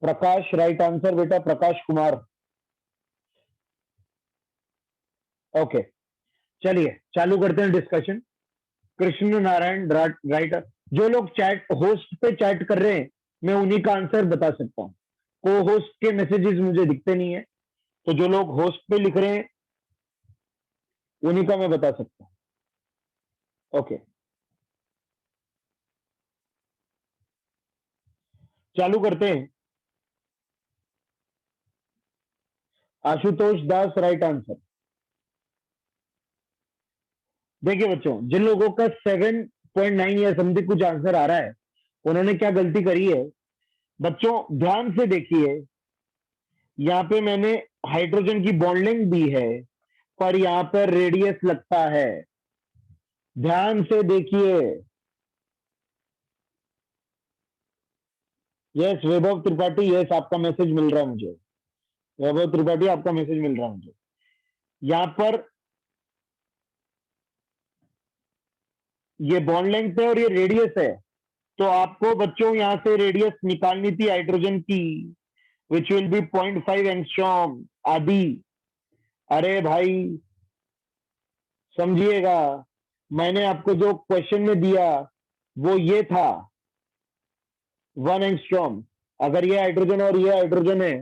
Prakash, right answer बेटा, प्रकाश कुमार। ओके, चलिए चालू करते हैं डिस्कशन। कृष्ण नारायण, राइट। जो लोग चैट होस्ट पे चैट कर रहे हैं मैं उन्हीं का आंसर बता सकता हूँ, को होस्ट के मैसेजेस मुझे दिखते नहीं है, तो जो लोग होस्ट पे लिख रहे हैं उन्हीं का मैं बता सकता हूँ। ओके, चालू करते हैं। आशुतोष दास, राइट आंसर। देखिए बच्चों, जिन लोगों का 7.9 या समथिंग कुछ आंसर आ रहा है उन्होंने क्या गलती करी है बच्चों, ध्यान से देखिए। यहाँ पे मैंने हाइड्रोजन की बॉन्ड लेंथ दी है पर यहाँ पर रेडियस लगता है, ध्यान से देखिए। यस वैभव त्रिपाठी, यस आपका मैसेज मिल रहा है मुझे, वैभव त्रिपाठी आपका मैसेज मिल रहा है मुझे। यहाँ पर ये बॉन्ड लेंथ है और ये रेडियस है, तो आपको बच्चों यहां से रेडियस निकालनी थी हाइड्रोजन की, विच विल बी 0.5 एंगस्ट्रॉम आदि। अरे भाई समझिएगा, मैंने आपको जो क्वेश्चन में दिया वो ये था 1 एंगस्ट्रॉम। अगर ये हाइड्रोजन और ये हाइड्रोजन है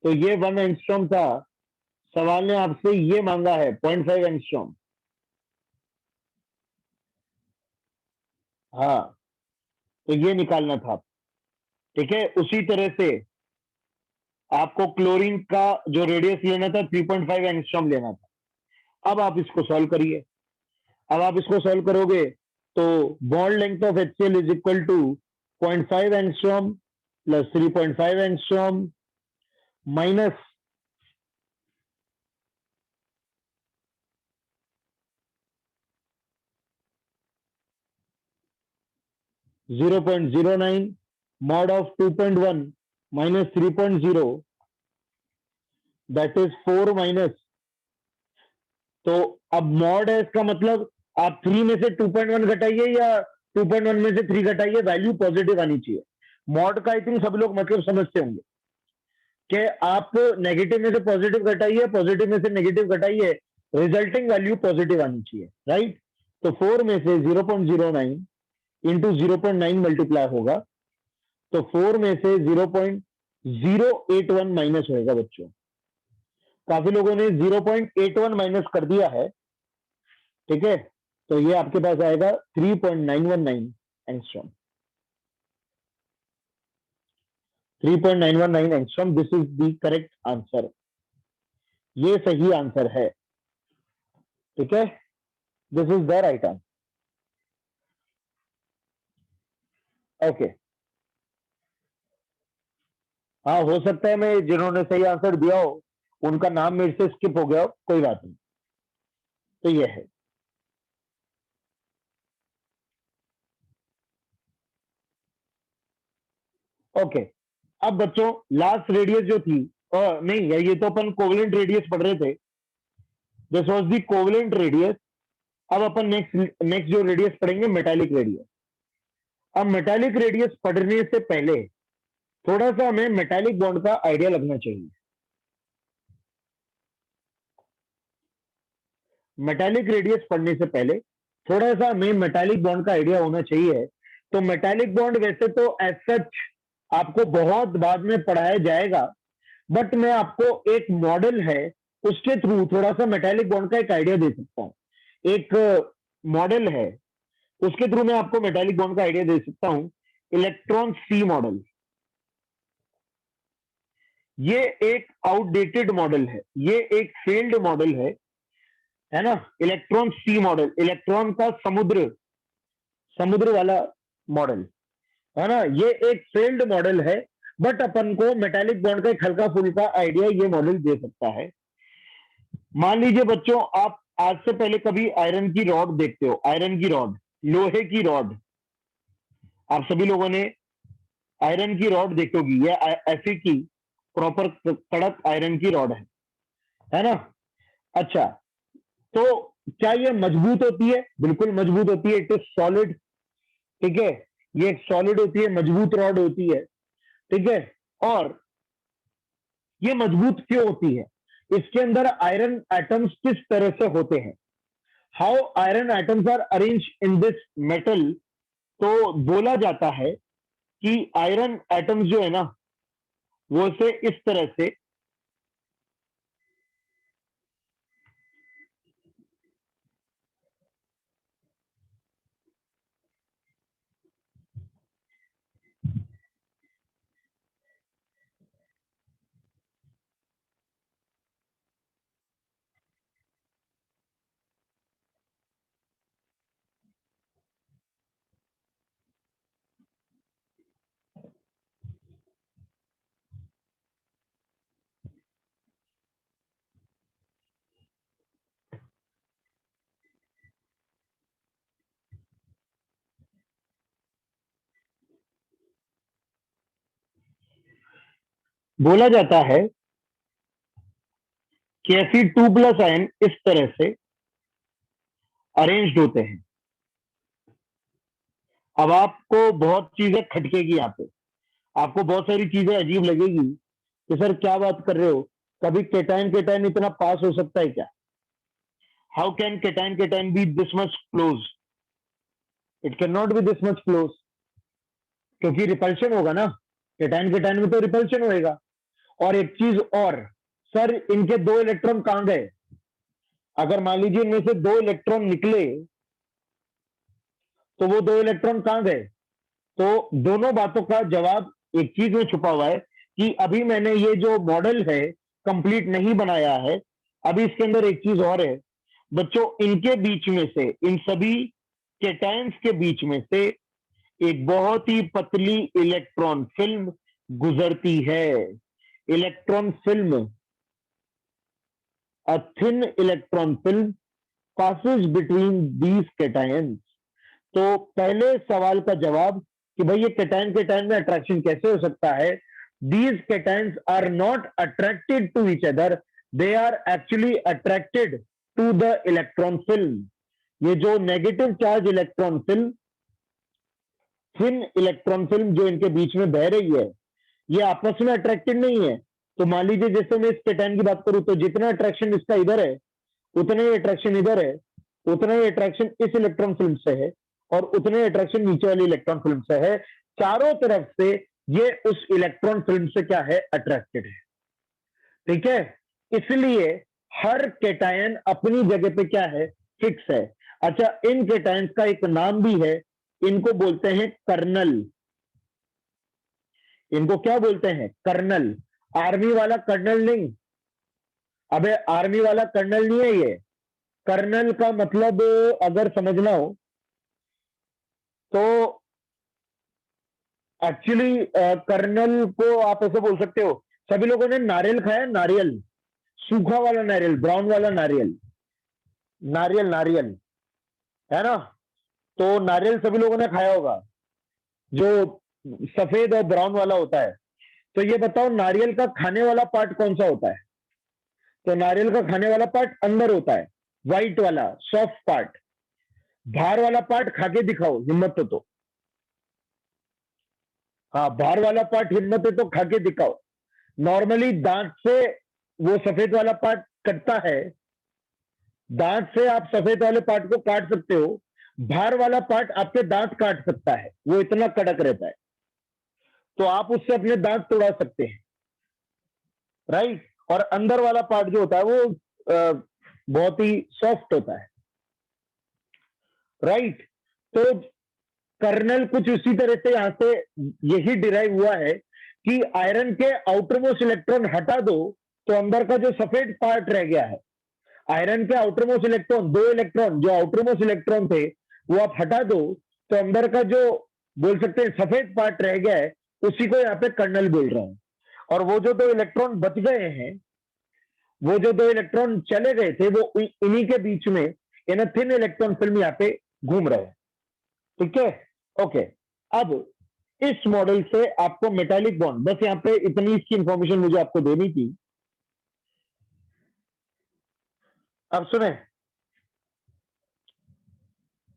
तो ये 1 एंगस्ट्रॉम था, सवाल ने आपसे ये मांगा है 0.5 एंगस्ट्रॉम। हाँ, तो ये निकालना था, ठीक है। उसी तरह से आपको क्लोरीन का जो रेडियस लेना था 3.5 एंगस्ट्रॉम लेना था। अब आप इसको सॉल्व करिए, अब आप इसको सॉल्व करोगे तो bond length of HCl is equal to 0.5 angstrom plus 3.5 angstrom minus 0.09 mod of 2.1 minus 3.0 that is 4 minus. तो अब मॉड है इसका मतलब आप 3 में से 2.1 घटाइए या 2.1 में से 3 घटाइए, वैल्यू पॉजिटिव आनी चाहिए। मॉड का आई थिंक सभी लोग मतलब समझते होंगे कि आप नेगेटिव में से पॉजिटिव घटाइए, पॉजिटिव में से नेगेटिव घटाइए, रिजल्टिंग वैल्यू पॉजिटिव आनी चाहिए, राइट। तो 4 में से 0.09 इंटू 0.9 मल्टीप्लाई होगा, तो 4 में से 0.081 माइनस होगा बच्चों। काफी लोगों ने 0.81 माइनस कर दिया है, ठीक है। तो ये आपके पास आएगा 3.919 angstrom. 3.919 angstrom, this is the correct answer. ये सही आंसर है, ठीक है। This is the right answer. Okay, हाँ हो सकता है मैं जिन्होंने सही आंसर दिया हो उनका नाम मेरे से स्किप हो गया हो, कोई बात नहीं। तो ये है। ओके, अब बच्चों लास्ट रेडियस जो थी, नहीं ये तो अपन कोवेलेंट रेडियस पढ़ रहे थे, this was the covalent radius. अब अपन नेक्स्ट जो रेडियस पढ़ेंगे मेटालिक रेडियस। अब मेटालिक रेडियस पढ़ने से पहले थोड़ा सा हमें मेटालिक बॉन्ड का आइडिया लगना चाहिए। मेटालिक रेडियस पढ़ने से पहले थोड़ा सा हमें मेटालिक बॉन्ड का आइडिया होना चाहिए। तो मेटालिक बॉन्ड वैसे तो एज सच आपको बहुत बाद में पढ़ाया जाएगा, बट मैं आपको एक मॉडल है उसके थ्रू थोड़ा सा मेटालिक बॉन्ड का एक आइडिया दे सकता हूं। एक मॉडल है उसके थ्रू मैं आपको मेटालिक बॉन्ड का आइडिया दे सकता हूं, इलेक्ट्रॉन सी मॉडल। ये एक आउटडेटेड मॉडल है, ये एक फेल्ड मॉडल है ना। इलेक्ट्रॉन सी मॉडल, इलेक्ट्रॉन का समुद्र, समुद्र वाला मॉडल, है ना। ये एक फेल्ड मॉडल है, बट अपन को मेटालिक बॉन्ड का एक हल्का फुल्का आइडिया ये मॉडल दे सकता है। मान लीजिए बच्चों, आप आज से पहले कभी आयरन की रॉड देखते हो, आयरन की रॉड, लोहे की रॉड, आप सभी लोगों ने आयरन की रॉड देखी होगी, ये ऐसी की प्रॉपर कड़क आयरन की रॉड है ना। अच्छा, तो क्या ये मजबूत होती है? बिल्कुल मजबूत होती है, इट इज सॉलिड, ठीक है। ये एक सॉलिड होती है, मजबूत रॉड होती है, ठीक है। और ये मजबूत क्यों होती है? इसके अंदर आयरन एटम्स किस तरह से होते हैं, how iron atoms are arrange in this metal. तो बोला जाता है कि आयरन एटम्स जो है ना वो से इस तरह से, बोला जाता है कि ऐसी 2+ आयन इस तरह से अरेंज्ड होते हैं। अब आपको बहुत चीजें खटकेगी यहाँ पे, आपको बहुत सारी चीजें अजीब लगेगी कि सर क्या बात कर रहे हो, कभी केटाइन केटाइन इतना पास हो सकता है क्या? How can cation cation be this much close? It can not be this much close, क्योंकि रिपल्शन होगा ना, केटाइन केटाइन में तो रिपल्शन होएगा। और एक चीज और, सर इनके 2 इलेक्ट्रॉन कहां गए? अगर मान लीजिए इनमें से 2 इलेक्ट्रॉन निकले तो वो 2 इलेक्ट्रॉन कहां गए? तो दोनों बातों का जवाब एक चीज में छुपा हुआ है कि अभी मैंने ये जो मॉडल है कंप्लीट नहीं बनाया है, अभी इसके अंदर एक चीज और है बच्चों, इनके बीच में से, इन सभी केटायंस के बीच में से एक बहुत ही पतली इलेक्ट्रॉन फिल्म गुजरती है। Electron film, a thin electron film passes between these cations। तो पहले सवाल का जवाब कि भाई ये कैटायन कैटायन में अट्रैक्शन कैसे हो सकता है। These cations are not attracted to each other, they are actually attracted to the electron film. ये जो negative charge electron film, thin electron film जो इनके बीच में बह रही है, ये आपस में अट्रैक्टेड नहीं है। तो मान लीजिए जैसे मैं इस कैटायन की बात करूं तो जितना अट्रैक्शन इसका इधर है उतना ही अट्रैक्शन इधर है, उतना ही अट्रैक्शन इस इलेक्ट्रॉन फिल्म से है और उतने अट्रैक्शन नीचे वाली इलेक्ट्रॉन फिल्म से है। चारों तरफ से ये उस इलेक्ट्रॉन फिल्म से क्या है, अट्रैक्टेड है। ठीक है, इसलिए हर कैटायन अपनी जगह पे क्या है, फिक्स है। अच्छा, इन कैटायंस का एक नाम भी है, इनको बोलते हैं कर्नल। इनको क्या बोलते हैं, कर्नल। आर्मी वाला कर्नल नहीं, अबे आर्मी वाला कर्नल नहीं है ये। कर्नल का मतलब अगर समझना हो तो एक्चुअली कर्नल को आप ऐसे बोल सकते हो, सभी लोगों ने नारियल खाया, नारियल, सूखा वाला नारियल, ब्राउन वाला नारियल, नारियल नारियल, है ना। तो नारियल सभी लोगों ने खाया होगा, जो सफेद और ब्राउन वाला होता है। तो ये बताओ नारियल का खाने वाला पार्ट कौन सा होता है। तो नारियल का खाने वाला पार्ट अंदर होता है, व्हाइट वाला सॉफ्ट पार्ट। बाहर वाला पार्ट खा के दिखाओ, हिम्मत हो तो। हाँ, बाहर वाला पार्ट हिम्मत है तो खा के दिखाओ। नॉर्मली दांत से वो सफेद वाला पार्ट कटता है, दांत से आप सफेद वाले पार्ट को काट सकते हो, बाहर वाला पार्ट आपके दांत काट सकता है, वो इतना कड़क रहता है। तो आप उससे अपने दांत तोड़ा सकते हैं, राइट। और अंदर वाला पार्ट जो होता है वो बहुत ही सॉफ्ट होता है, राइट। तो कर्नल कुछ उसी तरह से यहां से यही डिराइव हुआ है कि आयरन के आउटर मोस्ट इलेक्ट्रॉन हटा दो तो अंदर का जो सफेद पार्ट रह गया है, आयरन के आउटर मोस्ट इलेक्ट्रॉन, दो इलेक्ट्रॉन जो आउटर मोस्ट इलेक्ट्रॉन थे वो आप हटा दो तो अंदर का जो बोल सकते हैं सफेद पार्ट रह गया है, उसी को यहाँ पे कर्नल बोल रहा हूं। और वो जो दो इलेक्ट्रॉन बच गए हैं, वो जो दो इलेक्ट्रॉन चले गए थे, वो इन्हीं के बीच में इन थिन इलेक्ट्रॉन फिल्म यहाँ पे घूम रहे हैं। ठीक है, ओके। अब इस मॉडल से आपको मेटालिक बॉन्ड, बस यहाँ पे इतनी इसकी इंफॉर्मेशन मुझे आपको देनी थी। अब सुने,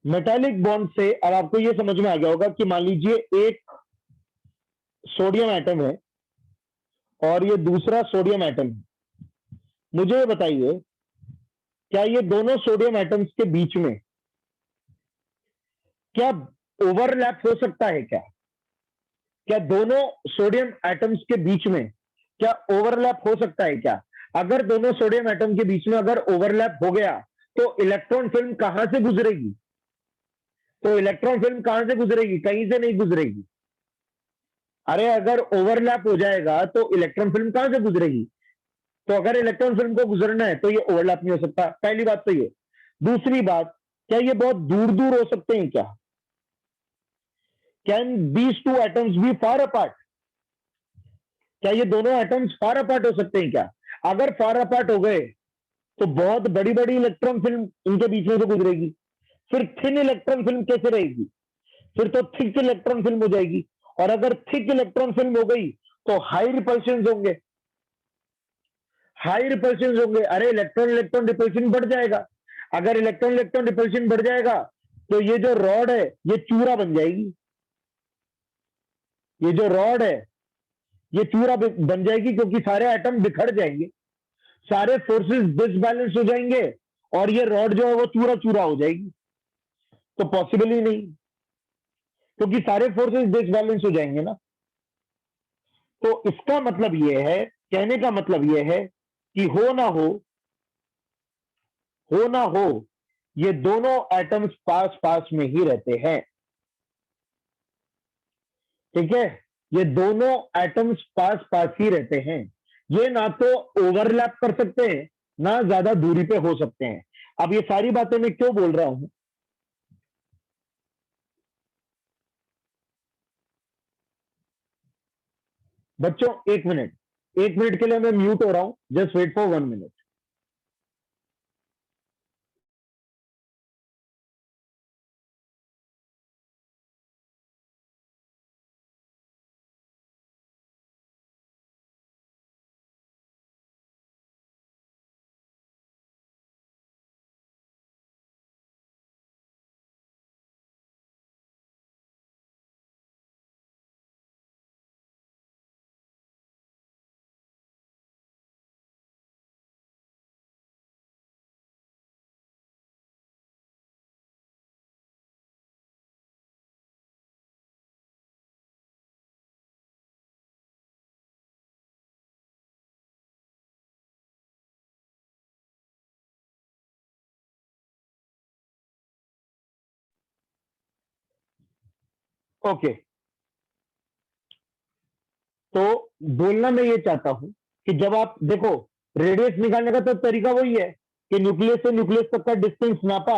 मेटालिक बॉन्ड से अब आपको यह समझ में आ गया होगा कि मान लीजिए एक सोडियम एटम है और ये दूसरा सोडियम एटम है। मुझे ये बताइए, क्या ये दोनों सोडियम एटम्स के बीच में क्या ओवरलैप हो सकता है क्या? क्या दोनों सोडियम एटम्स के बीच में क्या ओवरलैप हो सकता है क्या? अगर दोनों सोडियम एटम के बीच में अगर ओवरलैप हो गया तो इलेक्ट्रॉन फिल्म कहां से गुजरेगी? तो इलेक्ट्रॉन फिल्म कहां से गुजरेगी? कहीं से नहीं गुजरेगी। अरे अगर ओवरलैप हो जाएगा तो इलेक्ट्रॉन फिल्म कहां से गुजरेगी? तो अगर इलेक्ट्रॉन फिल्म को गुजरना है तो ये ओवरलैप नहीं हो सकता। पहली बात तो ये। दूसरी बात, क्या ये बहुत दूर दूर हो सकते हैं क्या? Can these two atoms be far apart? क्या ये दोनों एटम्स फार अपार्ट हो सकते हैं क्या? अगर फार अपार्ट हो गए तो बहुत बड़ी बड़ी इलेक्ट्रॉन फिल्म इनके बीच में से गुजरेगी। फिर थिन इलेक्ट्रॉन फिल्म कैसे रहेगी? फिर तो थिक इलेक्ट्रॉन फिल्म हो जाएगी। और अगर थिक इलेक्ट्रॉन फिल्म हो गई तो हाई रिपल्शन होंगे, हाई रिपल्शन होंगे। अरे इलेक्ट्रॉन इलेक्ट्रॉन रिपल्शन बढ़ जाएगा। अगर इलेक्ट्रॉन इलेक्ट्रॉन रिपल्शन बढ़ जाएगा तो ये जो रॉड है ये चूरा बन जाएगी। ये जो रॉड है ये चूरा बन जाएगी, क्योंकि सारे एटम बिखर जाएंगे, सारे फोर्सेस डिसबैलेंस हो जाएंगे और ये रॉड जो है वो चूरा चूरा हो जाएगी। तो पॉसिबल ही नहीं, क्योंकि सारे फोर्सेस डिसबैलेंस हो जाएंगे ना। तो इसका मतलब ये है, कहने का मतलब ये है कि हो ना हो, ये दोनों एटम्स पास पास में ही रहते हैं। ठीक है, ये दोनों एटम्स पास पास ही रहते हैं। ये ना तो ओवरलैप कर सकते हैं ना ज्यादा दूरी पे हो सकते हैं। अब ये सारी बातें मैं क्यों बोल रहा हूं? बच्चों एक मिनट, एक मिनट के लिए मैं म्यूट हो रहा हूं, just wait for 1 minute. Okay, तो बोलना मैं ये चाहता हूं कि जब आप देखो, रेडियस निकालने का तो तरीका वही है कि न्यूक्लियस से न्यूक्लियस तक का डिस्टेंस नापा,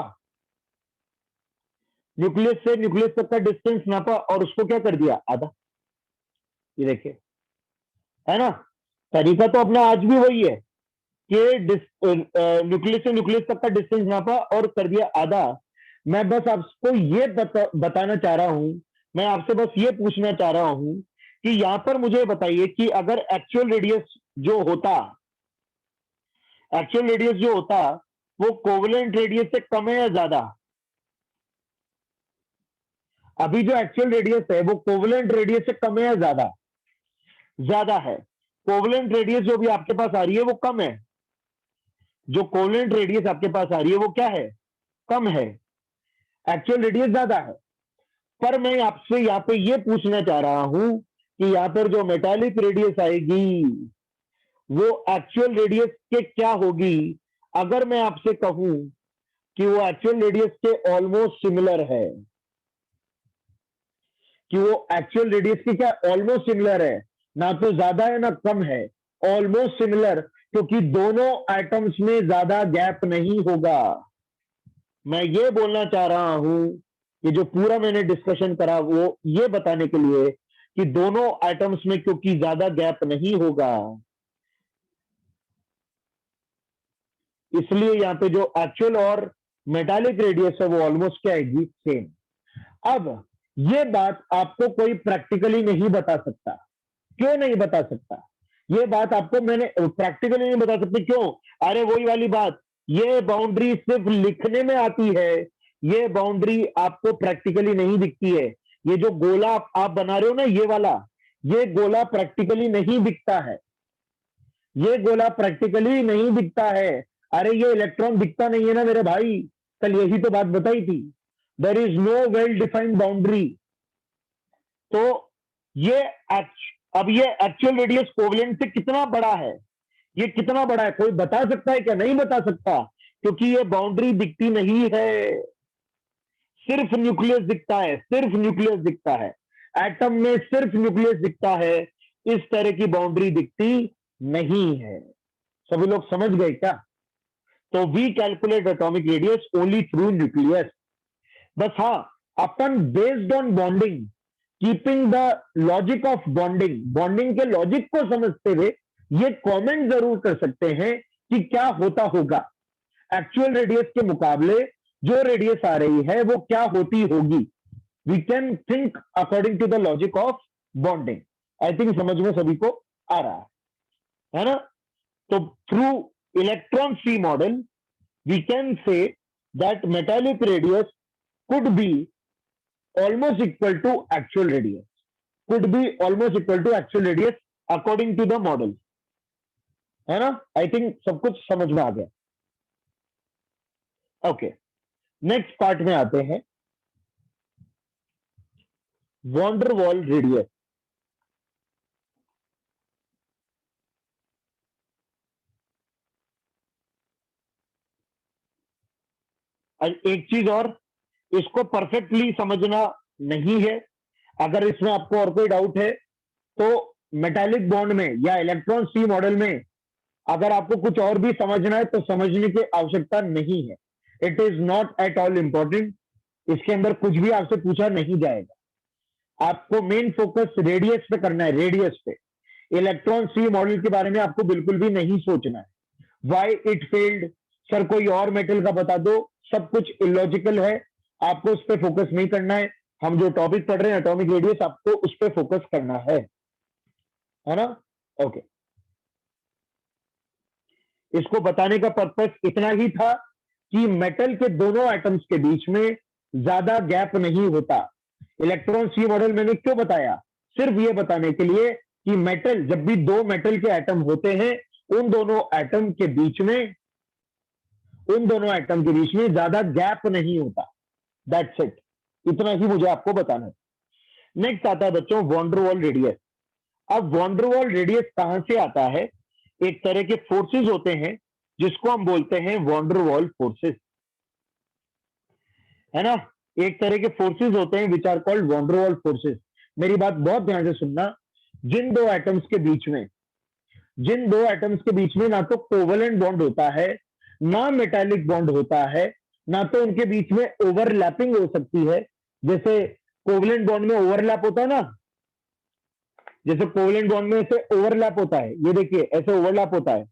न्यूक्लियस से न्यूक्लियस तक का डिस्टेंस नापा और उसको क्या कर दिया, आधा। ये देखिए, है ना, तरीका तो अपना आज भी वही है कि न्यूक्लियस से न्यूक्लियस तक का डिस्टेंस नापा और कर दिया आधा। मैं बस आपको ये बताना चाह रहा हूं, मैं आपसे बस ये पूछना चाह रहा हूं कि यहां पर मुझे बताइए कि अगर एक्चुअल रेडियस जो होता, एक्चुअल रेडियस जो होता वो कोवेलेंट रेडियस से कम है या ज्यादा? अभी जो एक्चुअल रेडियस है वो कोवेलेंट रेडियस से कम है या ज्यादा? ज्यादा है। कोवेलेंट रेडियस जो भी आपके पास आ रही है वो कम है, जो कोवेलेंट रेडियस आपके पास आ रही है वो क्या है, कम है, एक्चुअल रेडियस ज्यादा है। पर मैं आपसे यहाँ पे ये पूछना चाह रहा हूं कि यहाँ पर जो मेटालिक रेडियस आएगी वो एक्चुअल रेडियस के क्या होगी? अगर मैं आपसे कहूं कि वो एक्चुअल रेडियस के ऑलमोस्ट सिमिलर है, कि वो एक्चुअल रेडियस की क्या ऑलमोस्ट सिमिलर है, ना तो ज्यादा है ना कम है, ऑलमोस्ट सिमिलर, क्योंकि दोनों एटम्स में ज्यादा गैप नहीं होगा। मैं ये बोलना चाह रहा हूं कि जो पूरा मैंने डिस्कशन करा वो ये बताने के लिए कि दोनों एटम्स में क्योंकि ज्यादा गैप नहीं होगा, इसलिए यहां पे जो एक्चुअल और मेटालिक रेडियस है वो ऑलमोस्ट क्या आएगी, सेम। अब ये बात आपको कोई प्रैक्टिकली नहीं बता सकता। क्यों नहीं बता सकता? ये बात आपको मैंने प्रैक्टिकली नहीं बता सकती, क्यों? अरे वही वाली बात, ये बाउंड्री सिर्फ लिखने में आती है, ये बाउंड्री आपको प्रैक्टिकली नहीं दिखती है। ये जो गोला आप बना रहे हो ना, ये वाला, ये गोला प्रैक्टिकली नहीं दिखता है, ये गोला प्रैक्टिकली नहीं दिखता है। अरे ये इलेक्ट्रॉन दिखता नहीं है ना मेरे भाई, कल यही तो बात बताई थी, there is no well defined boundary. तो ये अब ये एक्चुअल रेडियस कोवेलेंट से कितना बड़ा है, ये कितना बड़ा है, कोई बता सकता है क्या? नहीं बता सकता, क्योंकि ये बाउंड्री दिखती नहीं है, सिर्फ न्यूक्लियस दिखता है, सिर्फ न्यूक्लियस दिखता है, एटम में सिर्फ न्यूक्लियस दिखता है, इस तरह की बाउंड्री दिखती नहीं है। सभी लोग समझ गए क्या? तो we calculate atomic radius only through nucleus. बस हाँ, अपन based on bonding, keeping the logic of bonding, bonding के लॉजिक को समझते हुए ये कमेंट जरूर कर सकते हैं कि क्या होता होगा, एक्चुअल रेडियस के मुकाबले जो रेडियस आ रही है वो क्या होती होगी। We can think according to the logic of bonding. I think समझ में सभी को आ रहा है ना? तो through electron free model we can say that metallic radius could be almost equal to actual radius, could be almost equal to actual radius according to the model, है ना? आई थिंक सब कुछ समझ में आ गया। ओके, नेक्स्ट पार्ट में आते हैं, वॉन डेर वाल रेडियस। एक चीज और, इसको परफेक्टली समझना नहीं है, अगर इसमें आपको और कोई डाउट है तो मेटालिक बॉन्ड में या इलेक्ट्रॉन फ्री मॉडल में अगर आपको कुछ और भी समझना है तो समझने की आवश्यकता नहीं है। It is not at all important, इसके अंदर कुछ भी आपसे पूछा नहीं जाएगा। आपको मेन फोकस रेडियस पे करना है, रेडियस पे। इलेक्ट्रॉन फ्री मॉडल के बारे में आपको बिल्कुल भी नहीं सोचना है, वाई इट फेल्ड, सर कोई और मेटल का बता दो, सब कुछ इलॉजिकल है, आपको उस पर फोकस नहीं करना है। हम जो टॉपिक पढ़ रहे हैं एटॉमिक रेडियस, आपको उस पर फोकस करना है ना? ओके, इसको बताने का पर्पस इतना ही था कि मेटल के दोनों एटम्स के बीच में ज्यादा गैप नहीं होता। इलेक्ट्रॉन फ्री मॉडल मैंने क्यों बताया? सिर्फ ये बताने के लिए कि मेटल, जब भी दो मेटल के एटम होते हैं, उन दोनों एटम के बीच में ज्यादा गैप नहीं होता। दैट्स इट, इतना ही मुझे आपको बताना है। नेक्स्ट आता है बच्चों वॉन डेर वाल रेडियस। अब वॉन डेर वाल रेडियस कहां से आता है? एक तरह के फोर्सेस होते हैं जिसको हम बोलते हैं वॉन डेर वाल फोर्सेस, है ना? एक तरह के फोर्सेस होते हैं which are called van der Waals forces. मेरी बात बहुत ध्यान से सुनना, जिन दो एटम्स के बीच में ना तो कोवेलेंट बॉन्ड होता है, ना मेटालिक बॉन्ड होता है, ना तो उनके बीच में ओवरलैपिंग हो सकती है। जैसे कोवेलेंट बॉन्ड में ओवरलैप होता है ना, जैसे कोवेलेंट बॉन्ड में ऐसे ओवरलैप होता है, ये देखिए ऐसे ओवरलैप होता है।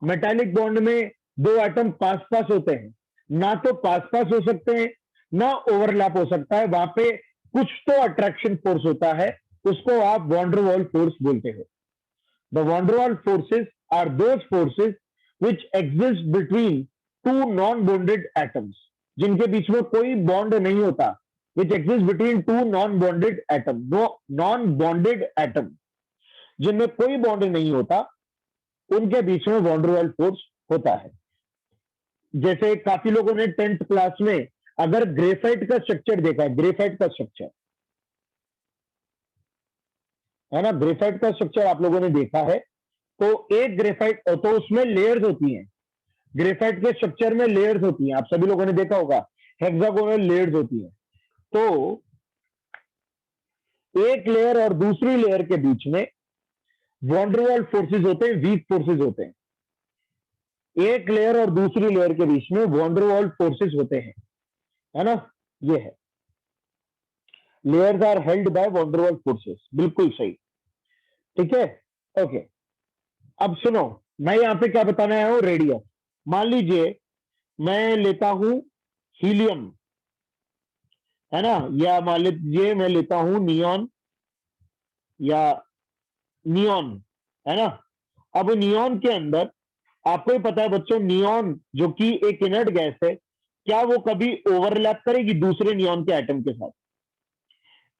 मेटालिक बॉन्ड में दो एटम पास पास होते हैं, ना तो पास पास हो सकते हैं ना ओवरलैप हो सकता है, वहां पे कुछ तो अट्रैक्शन फोर्स होता है, उसको आप वॉन डेर वाल्स फोर्स बोलते हो। The van der Waals forces are those forces which exist between two non bonded atoms, जिनके बीच में कोई बॉन्ड नहीं होता, which exist between two non bonded atom, non bonded atom जिनमें कोई बॉन्ड नहीं होता, उनके बीच में वॉन डेर वाल्स फोर्स होता है। जैसे काफी लोगों ने 10th क्लास में अगर ग्रेफाइट का स्ट्रक्चर देखा है, ग्रेफाइट का स्ट्रक्चर है ना, ग्रेफाइट का स्ट्रक्चर आप लोगों ने देखा है, तो एक ग्रेफाइट तो उसमें लेयर्स होती हैं, ग्रेफाइट के स्ट्रक्चर में लेयर्स होती हैं, आप सभी लोगों ने देखा होगा हेक्सागोनल लेयर्स होती हैं। तो एक लेयर और दूसरी लेयर के बीच में वॉन डेर वाल्स फोर्सेस होते हैं, वीक फोर्सेस होते हैं। एक लेयर और दूसरी लेयर के बीच में वॉन डेर वाल्स फोर्सेस होते हैं, है ना, ये है layers are held by van der Waals forces, बिल्कुल सही, ठीक है। ओके, अब सुनो, मैं यहां पे क्या बताने आया हूं, रेडियस। मान लीजिए मैं लेता हूं हीलियम, है ना, या मान लीजिए मैं लेता हूं नियॉन या नियॉन, है ना। अब नियॉन के अंदर आपको ही पता है बच्चों, नियॉन जो कि एक इनर्ट गैस है, क्या वो कभी ओवरलैप करेगी दूसरे नियॉन के एटम के साथ?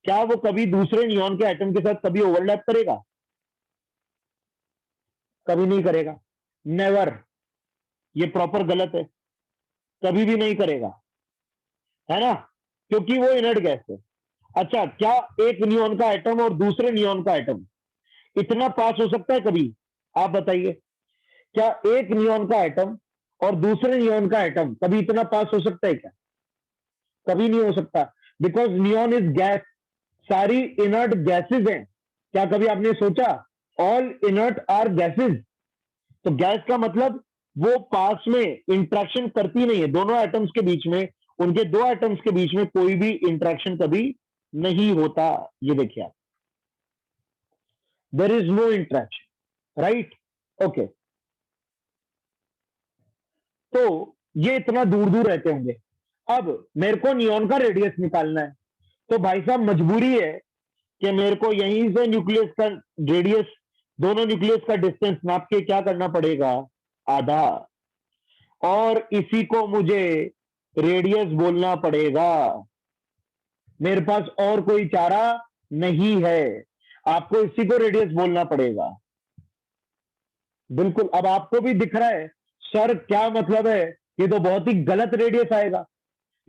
क्या वो कभी दूसरे नियॉन के एटम के साथ कभी ओवरलैप करेगा? कभी नहीं करेगा, नेवर, ये प्रॉपर गलत है, कभी भी नहीं करेगा, है ना, क्योंकि वो इनर्ट गैस है। अच्छा, क्या एक नियॉन का एटम और दूसरे नियॉन का एटम इतना पास हो सकता है कभी? आप बताइए, क्या एक नियॉन का एटम और दूसरे नियॉन का एटम कभी इतना पास हो सकता है क्या? कभी नहीं हो सकता, बिकॉज नियॉन इज गैस, सारी इनर्ट गैसेज हैं। क्या कभी आपने सोचा ऑल इनर्ट आर गैसेज? तो गैस का मतलब वो पास में इंट्रैक्शन करती नहीं है दोनों एटम्स के बीच में, उनके दो एटम्स के बीच में कोई भी इंट्रैक्शन कभी नहीं होता। ये देखिए आप, there is no interaction, right, okay. तो ये इतना दूर दूर रहते होंगे। अब मेरे को नियॉन का रेडियस निकालना है, तो भाई साहब मजबूरी है कि मेरे को यहीं से न्यूक्लियस का रेडियस, दोनों न्यूक्लियस का डिस्टेंस नाप के क्या करना पड़ेगा, आधा, और इसी को मुझे रेडियस बोलना पड़ेगा। मेरे पास और कोई चारा नहीं है, आपको इसी को रेडियस बोलना पड़ेगा। बिल्कुल, अब आपको भी दिख रहा है सर क्या मतलब है, ये तो बहुत ही गलत रेडियस आएगा,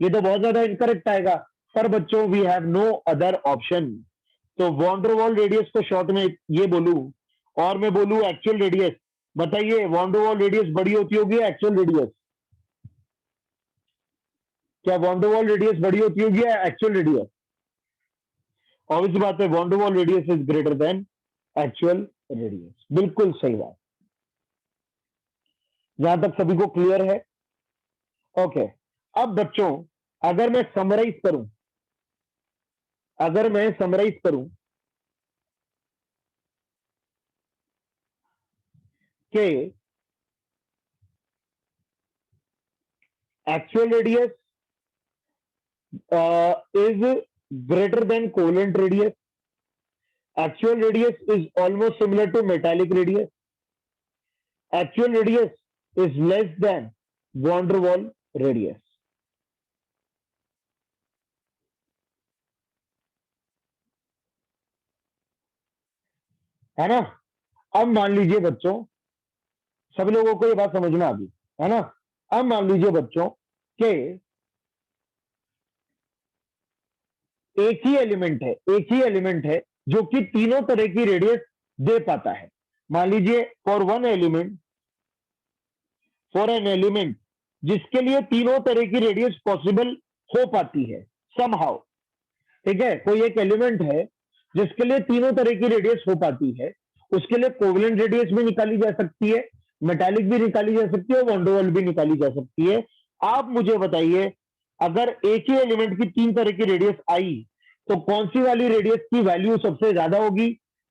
ये तो बहुत ज्यादा इनकरेक्ट आएगा। पर बच्चों we have no other option, तो वॉन डेर वाल्स रेडियस को शॉर्ट में ये बोलूं और मैं बोलूं एक्चुअल रेडियस। बताइए वॉन डेर वाल्स रेडियस बड़ी होती होगी या एक्चुअल रेडियस? क्या वॉन डेर वाल्स रेडियस बड़ी होती होगी या एक्चुअल रेडियस? ऑब्वियस बात है, van der Waals radius is greater than actual radius, बिल्कुल सही बात। यहां तक सभी को क्लियर है? ओके, अब बच्चों अगर मैं समराइज करूं, कि actual radius is greater than covalent radius. Actual radius is almost similar to metallic radius. Actual radius is less than van der Waals radius. है ना? अब मान लीजिए बच्चों, सभी लोगों को ये बात समझ में आ गई, है ना? अब मान लीजिए बच्चों कि एक ही एलिमेंट है जो कि तीनों तरह की रेडियस दे पाता है। मान लीजिए फॉर एन एलिमेंट जिसके लिए तीनों तरह की रेडियस पॉसिबल हो पाती है, समहाउ, ठीक है। कोई एक एलिमेंट है जिसके लिए तीनों तरह की रेडियस हो पाती है, उसके लिए कोवलेंट रेडियस भी निकाली जा सकती है, मेटालिक भी निकाली जा सकती है और वॉन डेर वाल्स भी निकाली जा सकती है। आप मुझे बताइए, अगर एक ही एलिमेंट की तीन तरह की रेडियस आई तो कौन सी वाली रेडियस की वैल्यू सबसे ज्यादा होगी,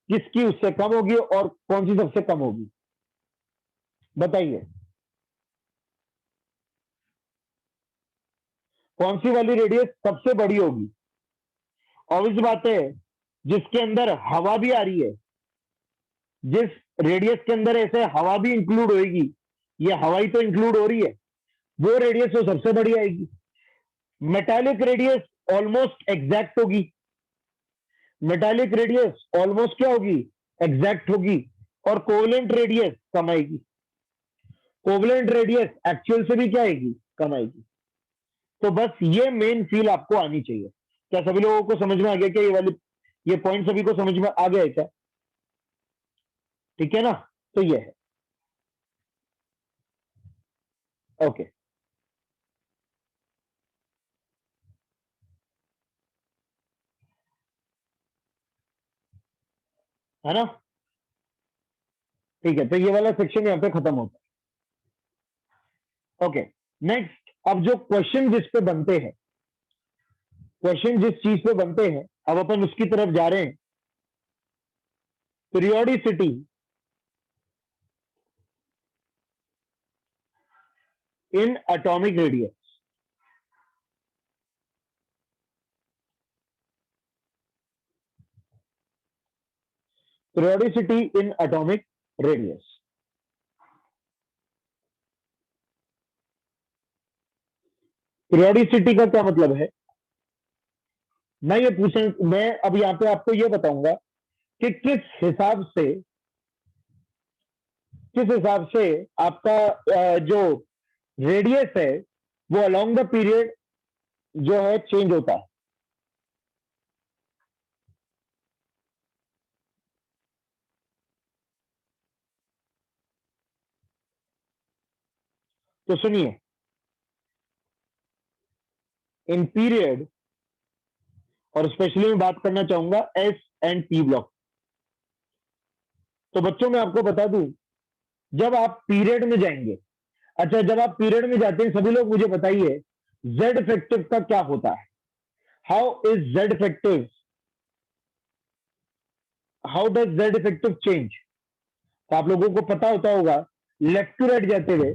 किसकी उससे कम होगी और कौन सी सबसे कम होगी, बताइए। कौन सी वाली रेडियस सबसे बड़ी होगी? ऑब्वियस बात है, जिसके अंदर हवा भी आ रही है, जिस रेडियस के अंदर ऐसे हवा भी इंक्लूड होगी, ये हवा ही तो इंक्लूड हो रही है, वो रेडियस तो सबसे बड़ी आएगी। मेटालिक रेडियस ऑलमोस्ट एग्जैक्ट होगी, मेटालिक रेडियस ऑलमोस्ट क्या होगी, एग्जैक्ट होगी। और कोवलेंट रेडियस कम आएगी, कोवलेंट रेडियस एक्चुअल से भी क्या आएगी, कम आएगी। तो बस ये मेन फील आपको आनी चाहिए। क्या सभी लोगों को समझ में आ गया? क्या ये पॉइंट सभी को समझ में आ गया है क्या? ठीक है ना? तो ये है, ओके। है ना? ठीक है, तो ये वाला सेक्शन यहाँ पे खत्म होता है। ओके, नेक्स्ट, अब जो क्वेश्चन जिस पे बनते हैं, क्वेश्चन जिस चीज पे बनते हैं, अब अपन उसकी तरफ जा रहे हैं। Periodicity in atomic radius, periodicity in atomic radius. Periodicity का क्या मतलब है? मैं अब यहां पे आपको ये बताऊंगा कि किस हिसाब से आपका जो रेडियस है वो अलोंग द पीरियड जो है चेंज होता है। तो सुनिए, इन पीरियड, और स्पेशली मैं बात करना चाहूंगा एस एंड पी ब्लॉक। तो बच्चों मैं आपको बता दूं, जब आप पीरियड में जाएंगे, अच्छा जब आप पीरियड में जाते हैं, सभी लोग मुझे बताइए जेड इफेक्टिव का क्या होता है? How is Z effective, how does Z effective change? तो आप लोगों को पता होगा, लेफ्ट टू राइट जाते हुए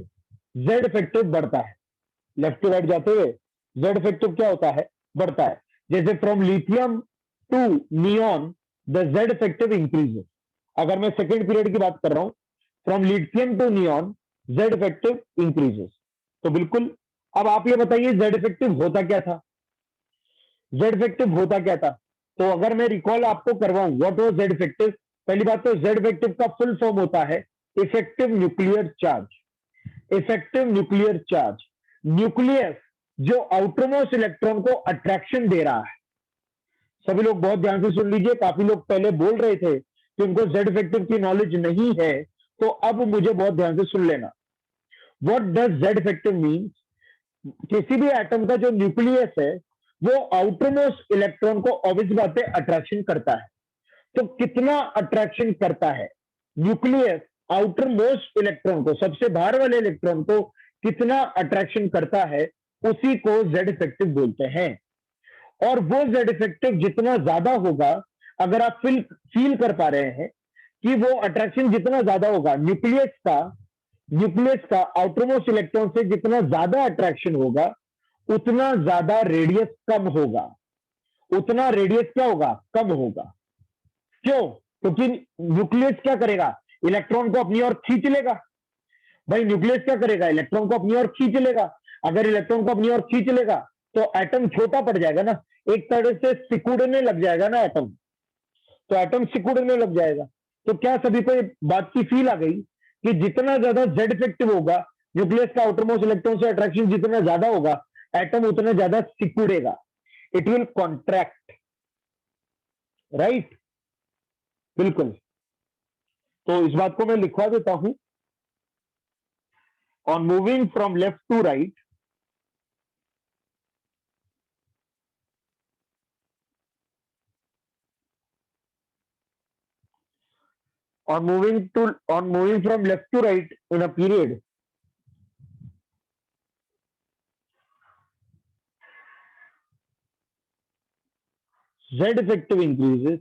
जेड इफेक्टिव बढ़ता है, लेफ्ट टू राइट जाते हुए जेड इफेक्टिव क्या होता है, बढ़ता है। जैसे from lithium to neon the Z effective increases. अगर मैं सेकेंड पीरियड की बात कर रहा हूं, from lithium to neon Z effective increases. तो बिल्कुल, अब आप ये बताइए जेड इफेक्टिव होता क्या था, जेड इफेक्टिव होता क्या था? तो अगर मैं रिकॉल आपको करवाऊं, व्हाट वाज जेड इफेक्टिव? पहली बात तो जेड इफेक्टिव का फुल फॉर्म होता है effective nuclear charge, effective nuclear charge. Nucleus जो आउटरमोस्ट इलेक्ट्रॉन को अट्रैक्शन दे रहा है। सभी लोग बहुत ध्यान से सुन लीजिए, काफी लोग पहले बोल रहे थे कि उनको जेड इफेक्टिव की नॉलेज नहीं है, तो अब मुझे बहुत ध्यान से सुन लेना। What does Z effective mean? किसी भी एटम का जो न्यूक्लियस है वो आउटरमोस्ट इलेक्ट्रॉन को ऑब्वियस बात है अट्रैक्शन करता है। तो कितना अट्रैक्शन करता है न्यूक्लियस आउटर मोस्ट इलेक्ट्रॉन को, सबसे बाहर वाले इलेक्ट्रॉन को कितना अट्रैक्शन करता है, उसी को जेड इफेक्टिव बोलते हैं। और वो जेड इफेक्टिव जितना ज्यादा होगा, अगर आप फील कर पा रहे हैं कि वो अट्रैक्शन जितना ज्यादा होगा न्यूक्लियस का आउटरमोस्ट इलेक्ट्रॉन से जितना ज्यादा अट्रैक्शन होगा, उतना ज्यादा रेडियस कम होगा, उतना रेडियस क्या होगा, कम होगा। क्यों? क्योंकि न्यूक्लियस क्या करेगा, इलेक्ट्रॉन को अपनी ओर खींच लेगा। भाई न्यूक्लियस क्या करेगा, इलेक्ट्रॉन को अपनी ओर खींच लेगा। अगर इलेक्ट्रॉन को अपनी ओर खींच लेगा तो एटम छोटा पड़ जाएगा ना, एक तरह से सिकुड़ने लग जाएगा ना एटम, तो एटम सिकुड़ने लग जाएगा। तो क्या सभी को बात की फील आ गई कि जितना ज्यादा जेड इफेक्टिव होगा, न्यूक्लियस का आउटरमोस्ट इलेक्ट्रॉन से अट्रैक्शन जितना ज्यादा होगा, एटम उतना ज्यादा सिकुड़ेगा, इट विल कॉन्ट्रैक्ट, राइट? बिल्कुल। तो इस बात को मैं लिखवा देता हूं, on moving from left to right, on moving from left to right in a period, z effective increases,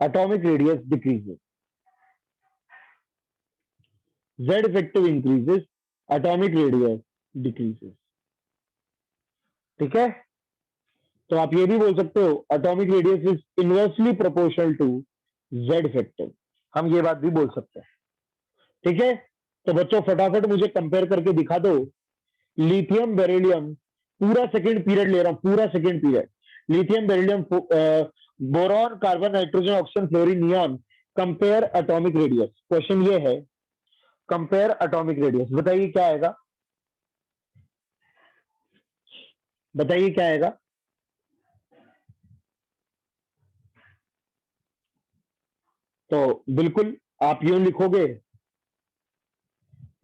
atomic radius decreases. Z effective increases, atomic radius decreases. ठीक है, तो आप ये भी बोल सकते हो atomic radius is inversely proportional to Z effective. हम ये बात भी बोल सकते हैं. ठीक है, तो बच्चों फटाफट मुझे कंपेयर करके दिखा दो लिथियम बेरिलियम, पूरा सेकेंड पीरियड ले रहा हूं, पूरा second period, lithium beryllium boron carbon nitrogen oxygen fluorine neon, compare atomic radius. Question ये है कंपेयर एटॉमिक रेडियस. बताइए क्या आएगा, बताइए क्या आएगा. तो बिल्कुल आप यूं लिखोगे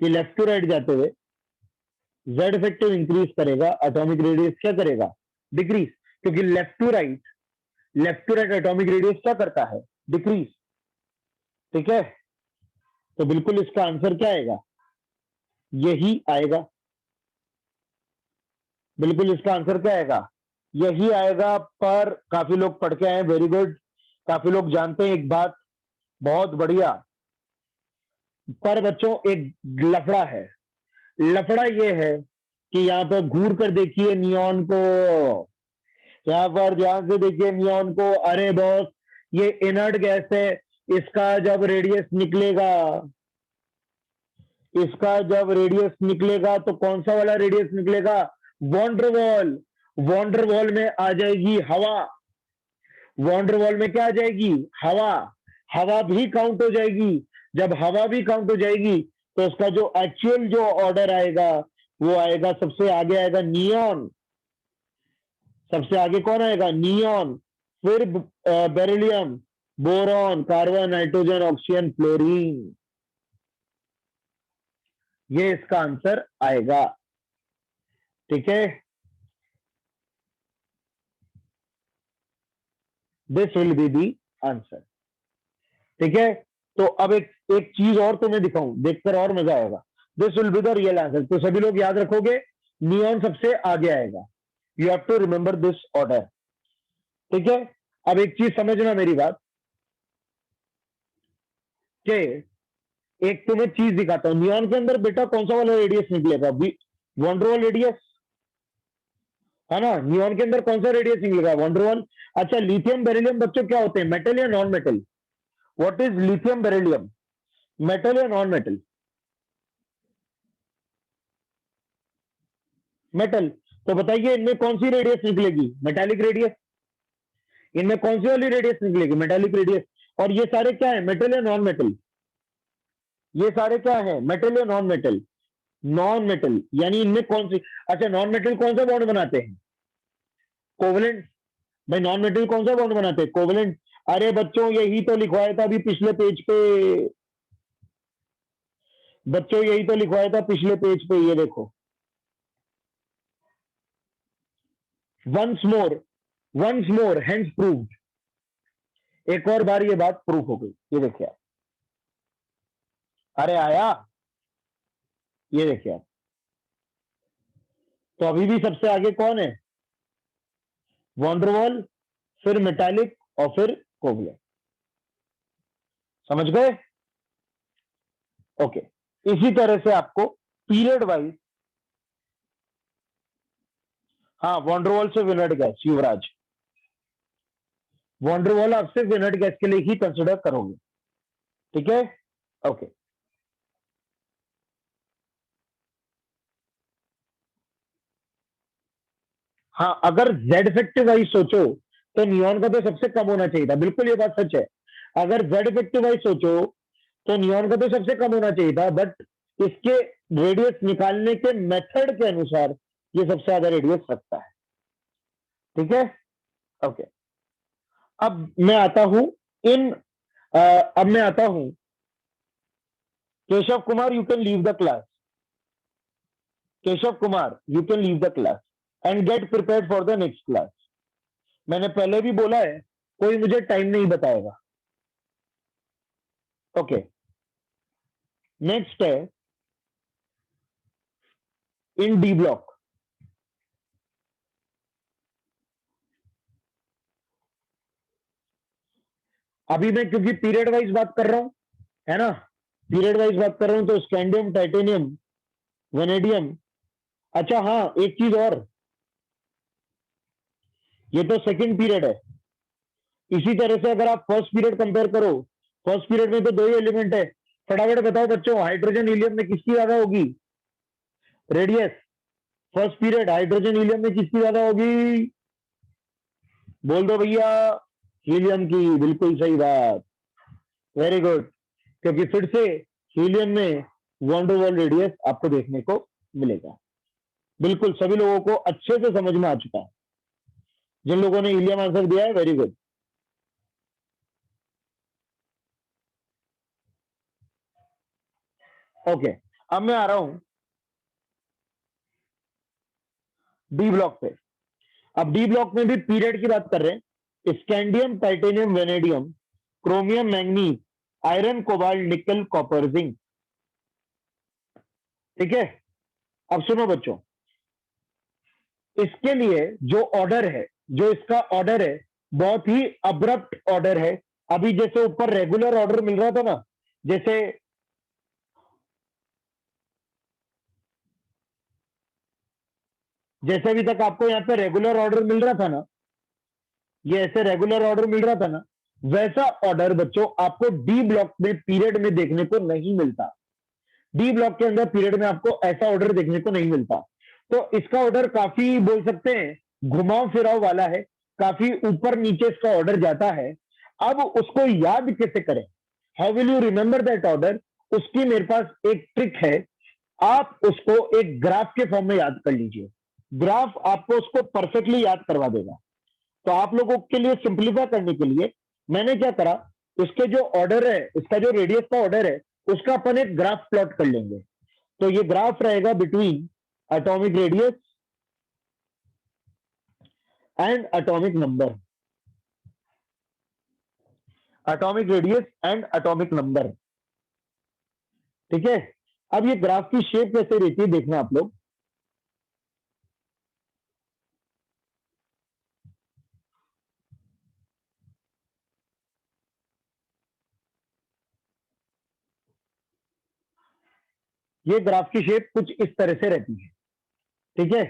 कि लेफ्ट टू राइट जाते हुए Z इफेक्टिव इंक्रीज करेगा, एटॉमिक रेडियस क्या करेगा, डिक्रीज. क्योंकि left to right atomic radius क्या करता है, डिक्रीज. ठीक है, तो बिल्कुल इसका आंसर क्या आएगा, यही आएगा. बिल्कुल इसका आंसर क्या आएगा, यही आएगा. पर काफी लोग पढ़ के आए, वेरी गुड. काफी लोग जानते हैं एक बात, बहुत बढ़िया. पर बच्चों एक लफड़ा है. लफड़ा ये है कि यहाँ पर घूर कर देखिए नियॉन को, यहाँ पर ध्यान से देखिए नियॉन को. अरे बॉस ये इनर्ट गैस है, इसका जब रेडियस निकलेगा, इसका जब रेडियस निकलेगा तो कौन सा वाला रेडियस निकलेगा, वॉन्डरवॉल. वॉन्डरवॉल में आ जाएगी हवा, वॉन्डरवॉल में क्या आ जाएगी, हवा. हवा भी काउंट हो जाएगी. जब हवा भी काउंट हो जाएगी तो उसका जो एक्चुअल जो ऑर्डर आएगा वो आएगा, सबसे आगे आएगा नियॉन. सबसे आगे कौन आएगा, नियॉन. फिर beryllium, boron, carbon, nitrogen, oxygen, fluorine. ये इसका आंसर आएगा. ठीक है, this will be the answer. ठीक है, तो अब एक चीज और तुम्हें दिखाऊं, देखकर और मजा आएगा. This will be the real answer. तो सभी लोग याद रखोगे नियॉन सबसे आगे आएगा. You have to remember this order. ठीक है, अब एक चीज समझना मेरी बात, कि एक तुम्हें चीज दिखाता हूं. नियॉन के अंदर बेटा कौन सा वाला रेडियस निकलेगा, वॉन्डरवॉल रेडियस है ना. नियॉन के अंदर कौन सा रेडियस निकलेगा, वॉन्डरवॉल. अच्छा लिथियम बेरिलियम बच्चों क्या होते हैं, मेटल या non metal. What is lithium beryllium, metal या नॉन मेटल, मेटल. तो बताइए इनमें कौन सी रेडियस निकलेगी, मेटालिक रेडियस. इनमें कौन सी वाली रेडियस निकलेगी, मेटालिक रेडियस. और ये सारे क्या है, मेटल या नॉन मेटल, ये सारे क्या है, मेटल या नॉन मेटल, नॉन मेटल. यानी इनमें कौन सी, अच्छा नॉन मेटल कौन सा बॉन्ड बनाते हैं, कोवलेंट. भाई नॉन मेटल कौन सा बॉन्ड बनाते हैं, कोवलेंट. अरे बच्चों यही तो लिखवाया था अभी पिछले पेज पे, बच्चों यही तो लिखवाया था पिछले पेज पे. ये देखो, वंस मोर हेंस प्रूव्ड. एक और बार ये बात प्रूफ हो गई. ये देखिए आप, अरे आया, ये देखिए आप. तो अभी भी सबसे आगे कौन है, वॉन्डरवॉल, फिर मेटालिक और फिर कोवलेंट. समझ गए. ओके, इसी तरह से आपको पीरियड वाइज, हाँ वॉन्डरवॉल से विनर्ड गैस, युवराज वॉन्डरवॉल आप सिर्फ विनर्ड गैस के लिए ही कंसिडर करोगे. ठीक है, ओके. हाँ अगर जेड इफेक्टिव वाइज सोचो तो नियॉन का तो सबसे कम होना चाहिए था. बिल्कुल ये बात सच है. अगर जेड इफेक्टिव वाइज सोचो तो नियॉन का तो सबसे कम होना चाहिए था. बट इसके रेडियस निकालने के मेथड के अनुसार ये सबसे ज्यादा रेडियस रखता है. ठीक है, ओके. अब मैं आता हूं अब मैं आता हूं, Keshav Kumar you can leave the class. Keshav Kumar you can leave the class and get prepared for the next class. मैंने पहले भी बोला है कोई मुझे टाइम नहीं बताएगा. ओके, नेक्स्ट है इन डी ब्लॉक। अभी मैं क्योंकि पीरियड वाइज बात कर रहा हूं, है ना, पीरियड वाइज बात कर रहा हूं, तो स्कैंडियम, टाइटेनियम, वेनेडियम। अच्छा हाँ, एक चीज और, ये तो सेकंड पीरियड है। इसी तरह से अगर आप फर्स्ट पीरियड कंपेयर करो, फर्स्ट पीरियड में तो दो ही एलिमेंट है। फटाफट बताओ बच्चों, हाइड्रोजन हीलियम में किसकी ज्यादा होगी? Radius. First period hydrogen helium में किसकी ज्यादा होगी? बोल दो भैया। हीलियम की, बिल्कुल सही बात, वेरी गुड। क्योंकि फिर से हीलियम में वन टू वन रेडियस आपको देखने को मिलेगा। बिल्कुल सभी लोगों को अच्छे से समझ में आ चुका है। जिन लोगों ने हीलियम आंसर दिया है, वेरी गुड। ओके, अब मैं आ रहा हूं डी ब्लॉक पे। अब डी ब्लॉक में भी पीरियड की बात कर रहे हैं। Scandium, titanium, vanadium, chromium, manganese, iron, cobalt, निकल, कॉपर, जिंक। ठीक है, अब सुनो बच्चों, इसके लिए जो ऑर्डर है, जो इसका ऑर्डर है, बहुत ही अब्रप्ट ऑर्डर है। अभी जैसे ऊपर रेगुलर ऑर्डर मिल रहा था ना, जैसे जैसे अभी तक आपको यहाँ पे रेगुलर ऑर्डर मिल रहा था ना, ये ऐसे रेगुलर ऑर्डर मिल रहा था ना, वैसा ऑर्डर बच्चों आपको डी ब्लॉक में पीरियड में देखने को नहीं मिलता। डी ब्लॉक के अंदर पीरियड में आपको ऐसा ऑर्डर देखने को नहीं मिलता। तो इसका ऑर्डर काफी, बोल सकते हैं, घुमाव फिराव वाला है, काफी ऊपर नीचे इसका ऑर्डर जाता है। अब उसको याद कैसे करें, how will you remember that order? उसकी मेरे पास एक ट्रिक है। आप उसको एक ग्राफ के फॉर्म में याद कर लीजिए। ग्राफ आपको उसको परफेक्टली याद करवा देगा। तो आप लोगों के लिए सिंप्लीफाई करने के लिए मैंने क्या करा, इसके जो ऑर्डर है, इसका जो रेडियस का ऑर्डर है, उसका अपन एक ग्राफ प्लॉट कर लेंगे। तो ये ग्राफ रहेगा between atomic radius and atomic number, atomic radius and atomic number. ठीक है, अब ये ग्राफ की शेप कैसे रहती है देखना आप लोग। ये ग्राफ की शेप कुछ इस तरह से रहती है। ठीक है,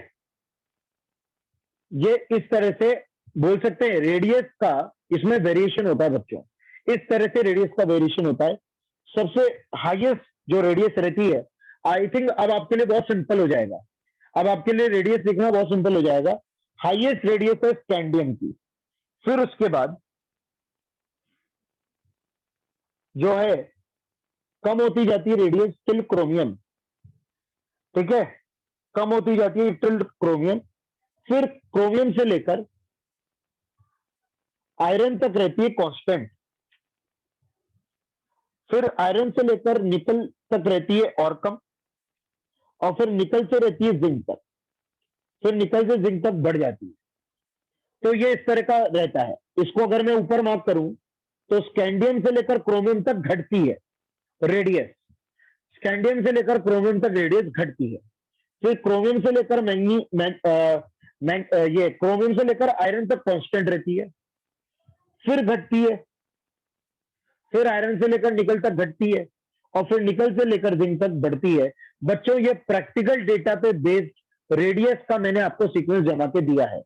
ये इस तरह से बोल सकते हैं, रेडियस का इसमें वेरिएशन होता है बच्चों, इस तरह से रेडियस का वेरिएशन होता है। सबसे हाईएस्ट जो रेडियस रहती है, आई थिंक अब आपके लिए बहुत सिंपल हो जाएगा, अब आपके लिए रेडियस लिखना बहुत सिंपल हो जाएगा। हाईएस्ट रेडियस है स्कैंडियम की, फिर उसके बाद जो है कम होती जाती है रेडियस टिल क्रोमियम। ठीक है, कम होती जाती है टिल क्रोमियम, फिर क्रोमियम से लेकर आयरन तक रहती है कांस्टेंट, फिर आयरन से लेकर निकल तक रहती है और कम, और फिर निकल से रहती है जिंक तक, फिर निकल से जिंक तक बढ़ जाती है। तो ये इस तरह का रहता है। इसको अगर मैं ऊपर मार्क करूं तो स्कैंडियम से लेकर क्रोमियम तक घटती है रेडियस, स्कैंडियम से लेकर क्रोमियम तक रेडियस घटती है। फिर क्रोमियम से लेकर ये क्रोमियम से लेकर आयरन तक कांस्टेंट रहती है, फिर घटती है, फिर आयरन से लेकर निकल तक घटती है, और फिर निकल से लेकर जिंक तक बढ़ती है। बच्चों ये प्रैक्टिकल डेटा पे बेस्ड रेडियस का मैंने आपको सीक्वेंस जमा के दिया है।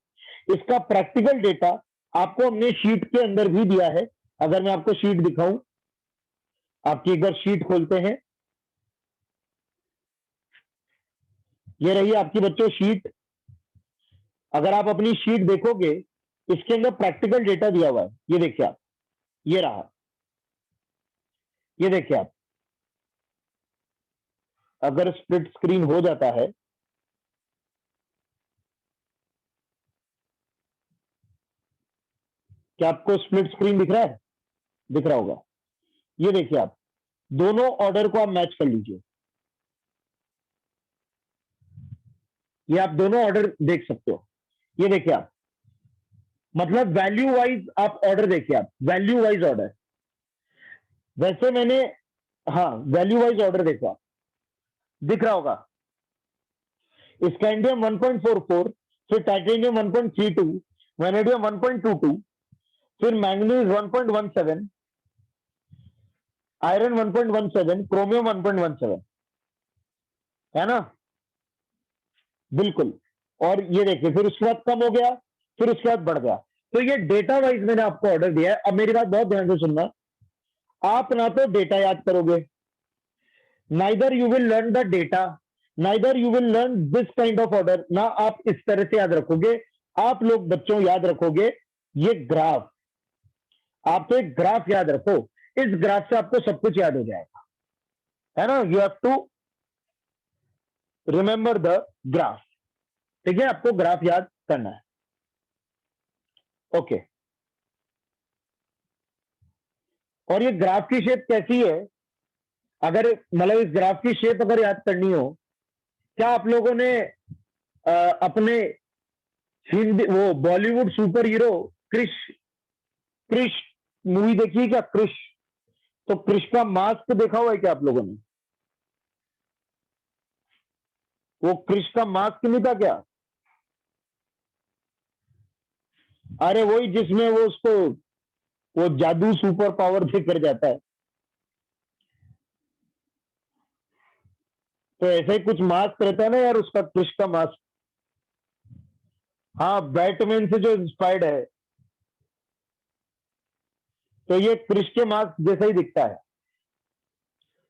इसका प्रैक्टिकल डेटा आपको हमने शीट के अंदर भी दिया है। अगर मैं आपको शीट दिखाऊं, आपकी एक बार शीट खोलते हैं, ये रही आपकी बच्चों शीट। अगर आप अपनी शीट देखोगे, इसके अंदर प्रैक्टिकल डेटा दिया हुआ है। ये देखिए आप, ये रहा, ये देखिए आप। अगर स्प्लिट स्क्रीन हो जाता है, क्या आपको स्प्लिट स्क्रीन दिख रहा है? दिख रहा होगा। ये देखिए आप, दोनों ऑर्डर को आप मैच कर लीजिए। ये आप दोनों ऑर्डर देख सकते हो। ये देखिए आप, मतलब वैल्यू वाइज आप ऑर्डर देखिए, आप वैल्यू वाइज ऑर्डर। वैसे मैंने, हाँ, वैल्यू वाइज ऑर्डर देखा, दिख रहा होगा। स्कैंडियम 1.44, फिर टाइटेनियम 1.32, वैनेडियम 1.22, फिर मैंगनीज 1.17, आयरन 1.17, क्रोमियम 1.17, है ना? बिल्कुल। और ये देखिए फिर उसके बाद कम हो गया, फिर उसके बाद बढ़ गया। तो ये डेटा वाइज मैंने आपको ऑर्डर दिया है। अब मेरी बात बहुत ध्यान से सुनना, आप ना तो डेटा याद करोगे, neither you will learn the data, neither you will learn this kind of order, ना आप इस तरह से याद रखोगे। आप लोग बच्चों याद रखोगे ये ग्राफ, आप तो एक ग्राफ याद रखो, इस ग्राफ से आपको सब कुछ याद हो जाएगा, है ना? You have to remember the graph, ठीक है? आपको ग्राफ याद करना है। ओके। और ये ग्राफ की शेप कैसी है, अगर मतलब इस ग्राफ की शेप अगर याद करनी हो, क्या आप लोगों ने अपने हिंदी वो Bollywood super hero Krrish Krrish movie देखी है क्या? क्रिश, तो क्रिश का मास्क देखा हुआ है क्या आप लोगों ने? वो क्रिश का मास्क नहीं था क्या? अरे वही जिसमें वो उसको वो जादू सुपर पावर देकर जाता है, तो ऐसे ही कुछ मास्क रहता है ना यार उसका, क्रिश का मास्क। हाँ, बैटमैन से जो इंस्पायर्ड है, तो ये क्रिश के मास्क जैसा ही दिखता है,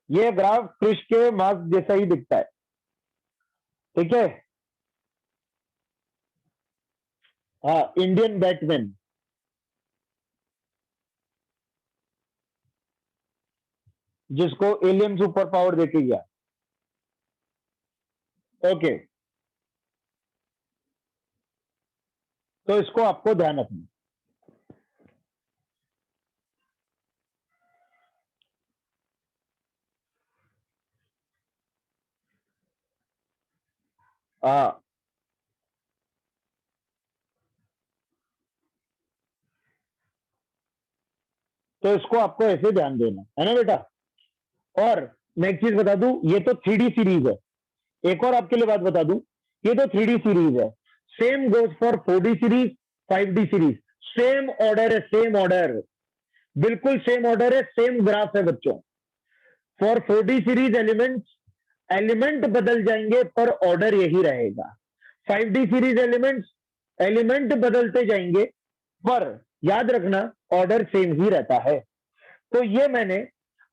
ये ग्राफ क्रिश के मास्क जैसा ही दिखता है, ठीक है? हाँ, इंडियन बैटमैन, जिसको एलियन सुपर पावर देके गया। ओके, तो इसको आपको ध्यान रखना। हाँ, तो इसको आपको ऐसे ध्यान देना है ना बेटा। और मैं एक चीज बता दूं, ये तो 3D सीरीज है। एक और आपके लिए बात बता दूं, ये तो 3D सीरीज है। Same goes for 4D series, 5D series, same order है, सेम ऑर्डर, बिल्कुल सेम ऑर्डर है, सेम ग्राफ है बच्चों। फॉर 4D सीरीज एलिमेंट बदल जाएंगे पर ऑर्डर यही रहेगा। 5D सीरीज एलिमेंट बदलते जाएंगे, पर याद रखना ऑर्डर सेम ही रहता है। तो ये मैंने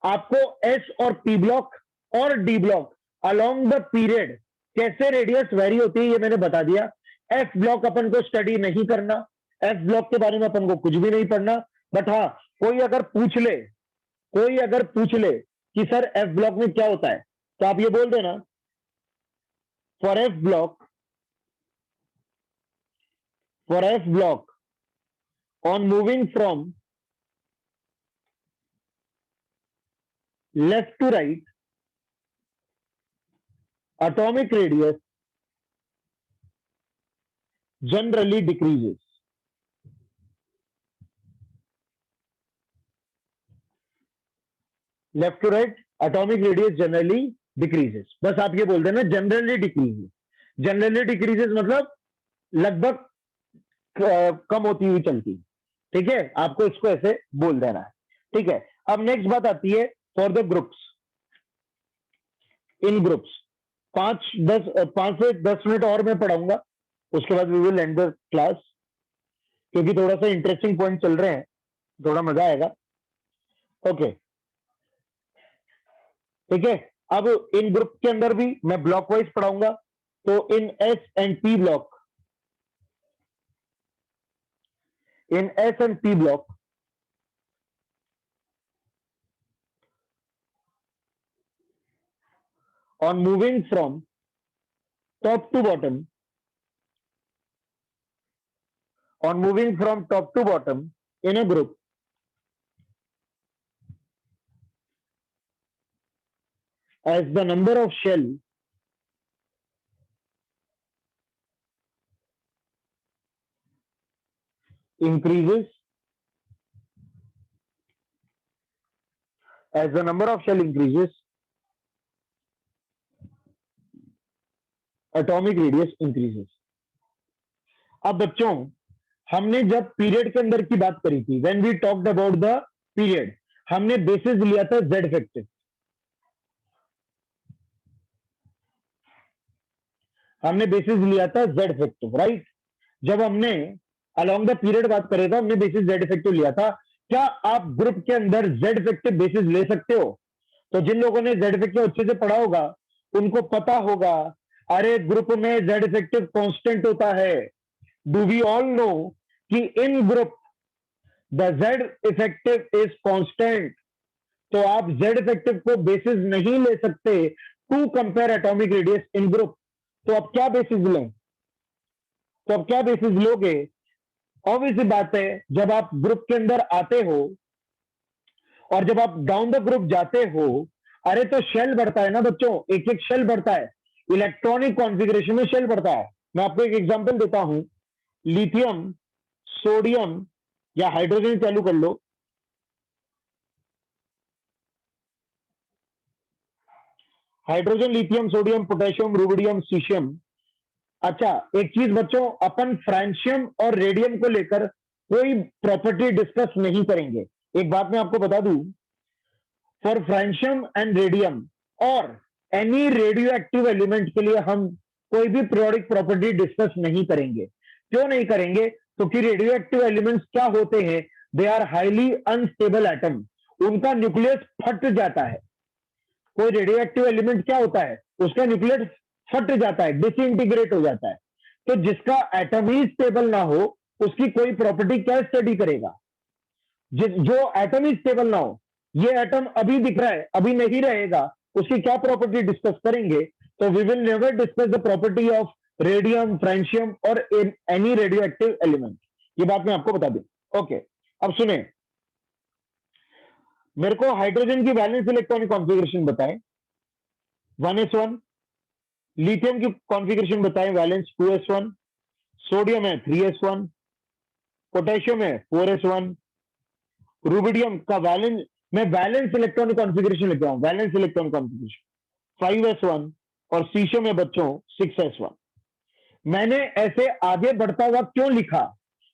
आपको एस और पी ब्लॉक और D block along the period कैसे रेडियस वेरी होती है ये मैंने बता दिया। एफ ब्लॉक अपन को स्टडी नहीं करना, एफ ब्लॉक के बारे में अपन को कुछ भी नहीं पढ़ना। बट हाँ, कोई अगर पूछ ले, कोई अगर पूछ ले कि सर एफ ब्लॉक में क्या होता है, तो आप ये बोल देना, for F block, for F block on moving from left to right, atomic radius generally decreases. Left to right atomic radius generally decreases, बस आप ये बोल देना जनरली डिक्रीजेस। जनरली डिक्रीजेस मतलब लगभग कम होती हुई चलती, ठीक है? आपको इसको ऐसे बोल देना है, ठीक है? अब नेक्स्ट बात आती है for the groups, in groups. 5 से 10 मिनट और मैं पढ़ाऊंगा, उसके बाद we will end the class, क्योंकि थोड़ा सा इंटरेस्टिंग पॉइंट चल रहे हैं, थोड़ा मजा आएगा। ओके, ठीक है? अब इन ग्रुप के अंदर भी मैं ब्लॉक वाइज पढ़ाऊंगा, तो in s and p block, in s and p block on moving from top to bottom, on moving from top to bottom in a group, as the number of shell increases, as the number of shell increases, atomic radius increases. अब बच्चों, हमने जब period के अंदर की बात करी थी, when we talked about the period, हमने बेसिस लिया था z इफेक्टिव. हमने बेसिस लिया था z इफेक्टिव, राइट? जब हमने अलोंग द पीरियड बात करे था, हमने बेसिस z इफेक्टिव लिया था. क्या आप ग्रुप के अंदर z इफेक्टिव बेसिस ले सकते हो? तो जिन लोगों ने z इफेक्टिव अच्छे से पढ़ा होगा, उनको पता होगा, अरे ग्रुप में z इफेक्टिव कांस्टेंट होता है. डू वी ऑल नो कि in group the z effective is constant. तो आप z इफेक्टिव को बेसिस नहीं ले सकते to compare atomic radius in group. तो अब क्या बेसिस लें? तो अब क्या बेसिस लोगे? ऑब्वियस बात है, जब आप ग्रुप के अंदर आते हो और जब आप डाउन द ग्रुप जाते हो, अरे तो शेल बढ़ता है ना बच्चों, एक एक शेल बढ़ता है, इलेक्ट्रॉनिक कॉन्फ़िगरेशन में शेल बढ़ता है. मैं आपको एक एग्जांपल देता हूं. लिथियम, सोडियम या हाइड्रोजन चालू कर लो. Hydrogen, lithium, sodium, potassium, rubidium, caesium. अच्छा, एक चीज बच्चों, अपन फ्रांशियम और रेडियम को लेकर कोई प्रॉपर्टी डिस्कस नहीं करेंगे. एक बात मैं आपको बता दूं, फॉर फ्रांशियम एंड रेडियम और एनी रेडियो एक्टिव एलिमेंट के लिए हम कोई भी पीरियोडिक प्रॉपर्टी डिस्कस नहीं करेंगे. क्यों नहीं करेंगे? क्योंकि रेडियो एक्टिव एलिमेंट्स क्या होते हैं? They are highly unstable atom. उनका न्यूक्लियस फट जाता है. कोई रेडियो एक्टिव एलिमेंट क्या होता है? उसका न्यूक्लियस फट जाता है, डिसइंटीग्रेट हो जाता है. तो जिसका एटम ही स्टेबल ना हो, उसकी कोई प्रॉपर्टी क्या स्टडी करेगा? जो एटम ही स्टेबल ना हो, ये एटम अभी दिख रहा है, अभी नहीं रहेगा, उसकी क्या प्रॉपर्टी डिस्कस करेंगे? तो we will never discuss the property of radium, francium और एनी रेडियो एक्टिव एलिमेंट. ये बात मैं आपको बता दूं. ओके, अब सुने, मेरे को हाइड्रोजन की वैलेंस इलेक्ट्रॉनिक कॉन्फ़िगरेशन बताएं, 1s1. लिथियम की कॉन्फ़िगरेशन बताएं, वैलेंस 2s1. सोडियम है 3s1. पोटेशियम है 4s1. रुबिडियम का वैलेंस, मैं वैलेंस इलेक्ट्रॉनिक कॉन्फ़िगरेशन लिख रहा हूं, वैलेंस इलेक्ट्रॉनिक कॉन्फ़िगरेशन 5s1. और सीशियम है बच्चों 6s1. मैंने ऐसे आगे बढ़ता हुआ क्यों लिखा?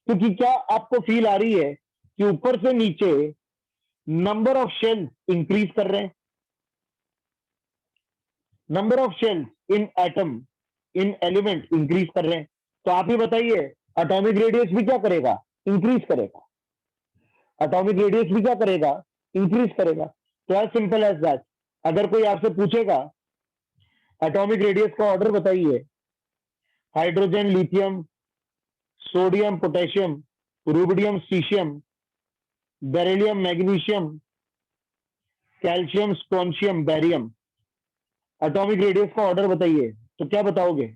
क्योंकि क्या आपको फील आ रही है कि ऊपर से नीचे नंबर ऑफ शेल्स इंक्रीज कर रहे हैं? Number of shells in atom, in element increase कर रहे हैं. तो आप ही बताइए, एटॉमिक रेडियस भी क्या करेगा? इंक्रीज करेगा. एटॉमिक रेडियस भी क्या करेगा? इंक्रीज करेगा. तो एज सिंपल एज दैट. अगर कोई आपसे पूछेगा एटॉमिक रेडियस का ऑर्डर बताइए, hydrogen, lithium, sodium, potassium, rubidium, caesium, beryllium, magnesium, calcium, strontium, barium, atomic radius का ऑर्डर बताइए, तो क्या बताओगे?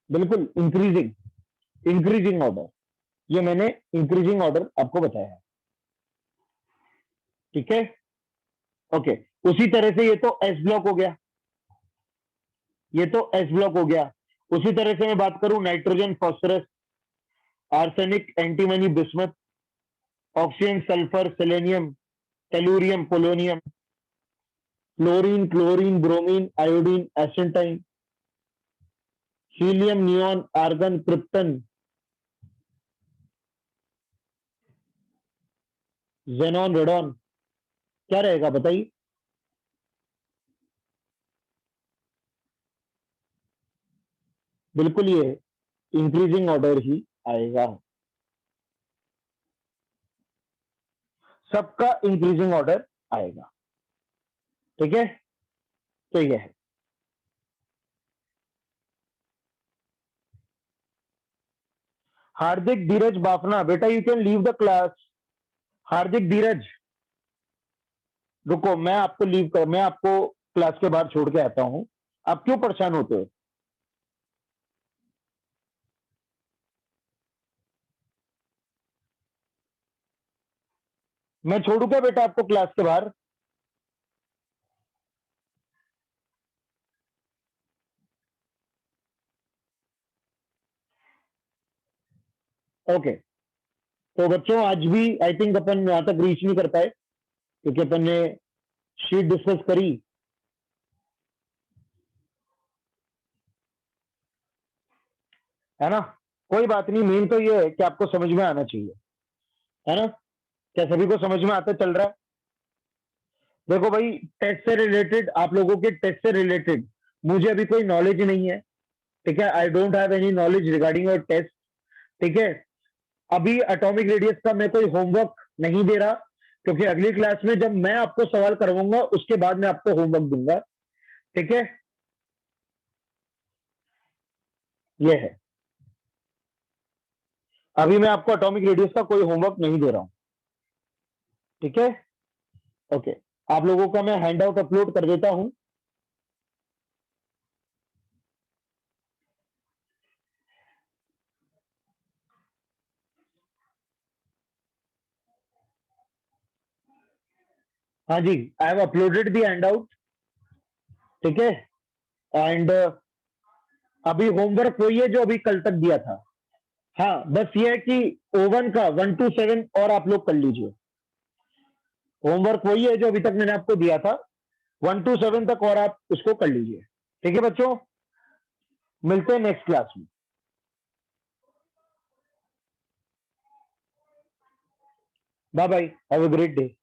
बिल्कुल इंक्रीजिंग, इंक्रीजिंग ऑर्डर. ये मैंने इंक्रीजिंग ऑर्डर आपको बताया है. ठीक है, ओके. उसी तरह से ये तो एस ब्लॉक हो गया, ये तो एस ब्लॉक हो गया. उसी तरह से मैं बात करूं, nitrogen, phosphorus, arsenic, antimony, bismuth, oxygen, sulphur, selenium, tellurium, polonium, fluorine, chlorine, bromine, iodine, astatine, helium, neon, argon, krypton, xenon, radon. क्या रहेगा बताइए? बिल्कुल ये इंक्रीजिंग ऑर्डर ही आएगा. सबका इंक्रीजिंग ऑर्डर आएगा. ठीक है, तो ये है. हार्दिक, धीरज, बाफना, बेटा you can leave the class. Hardik, Dheeraj, रुको, मैं आपको क्लास के बाहर छोड़ के आता हूं. आप क्यों परेशान होते हो? मैं छोड़ू क्या बेटा आपको क्लास के बाहर? ओके, तो बच्चों आज भी आई थिंक अपन यहां तक रीच नहीं कर पाए क्योंकि अपन ने शीट डिस्कस करी। है ना, कोई बात नहीं, मेन तो ये है कि आपको समझ में आना चाहिए। है ना, क्या सभी को समझ में आता चल रहा है? देखो भाई, टेस्ट से रिलेटेड, आप लोगों के टेस्ट से रिलेटेड मुझे अभी कोई नॉलेज नहीं है। ठीक है, I don't have any knowledge regarding your test. ठीक है, अभी एटॉमिक रेडियस का मैं कोई होमवर्क नहीं दे रहा क्योंकि अगली क्लास में जब मैं आपको सवाल करवाऊंगा उसके बाद मैं आपको होमवर्क दूंगा। ठीक है, ये है, अभी मैं आपको एटॉमिक रेडियस का कोई होमवर्क नहीं दे रहा हूं। ठीक है, ओके, आप लोगों का मैं हैंड आउट अपलोड कर देता हूं। हाँ जी, I have uploaded the handout. ठीक है, एंड अभी होमवर्क वही है जो अभी कल तक दिया था। हाँ, बस ये है कि ओवन का 1 to 7 और आप लोग कर लीजिए। होमवर्क वही है जो अभी तक मैंने आपको दिया था, 1 to 7 तक और आप उसको कर लीजिए। ठीक है बच्चों, मिलते हैं नेक्स्ट क्लास में। Bye bye, have a great day.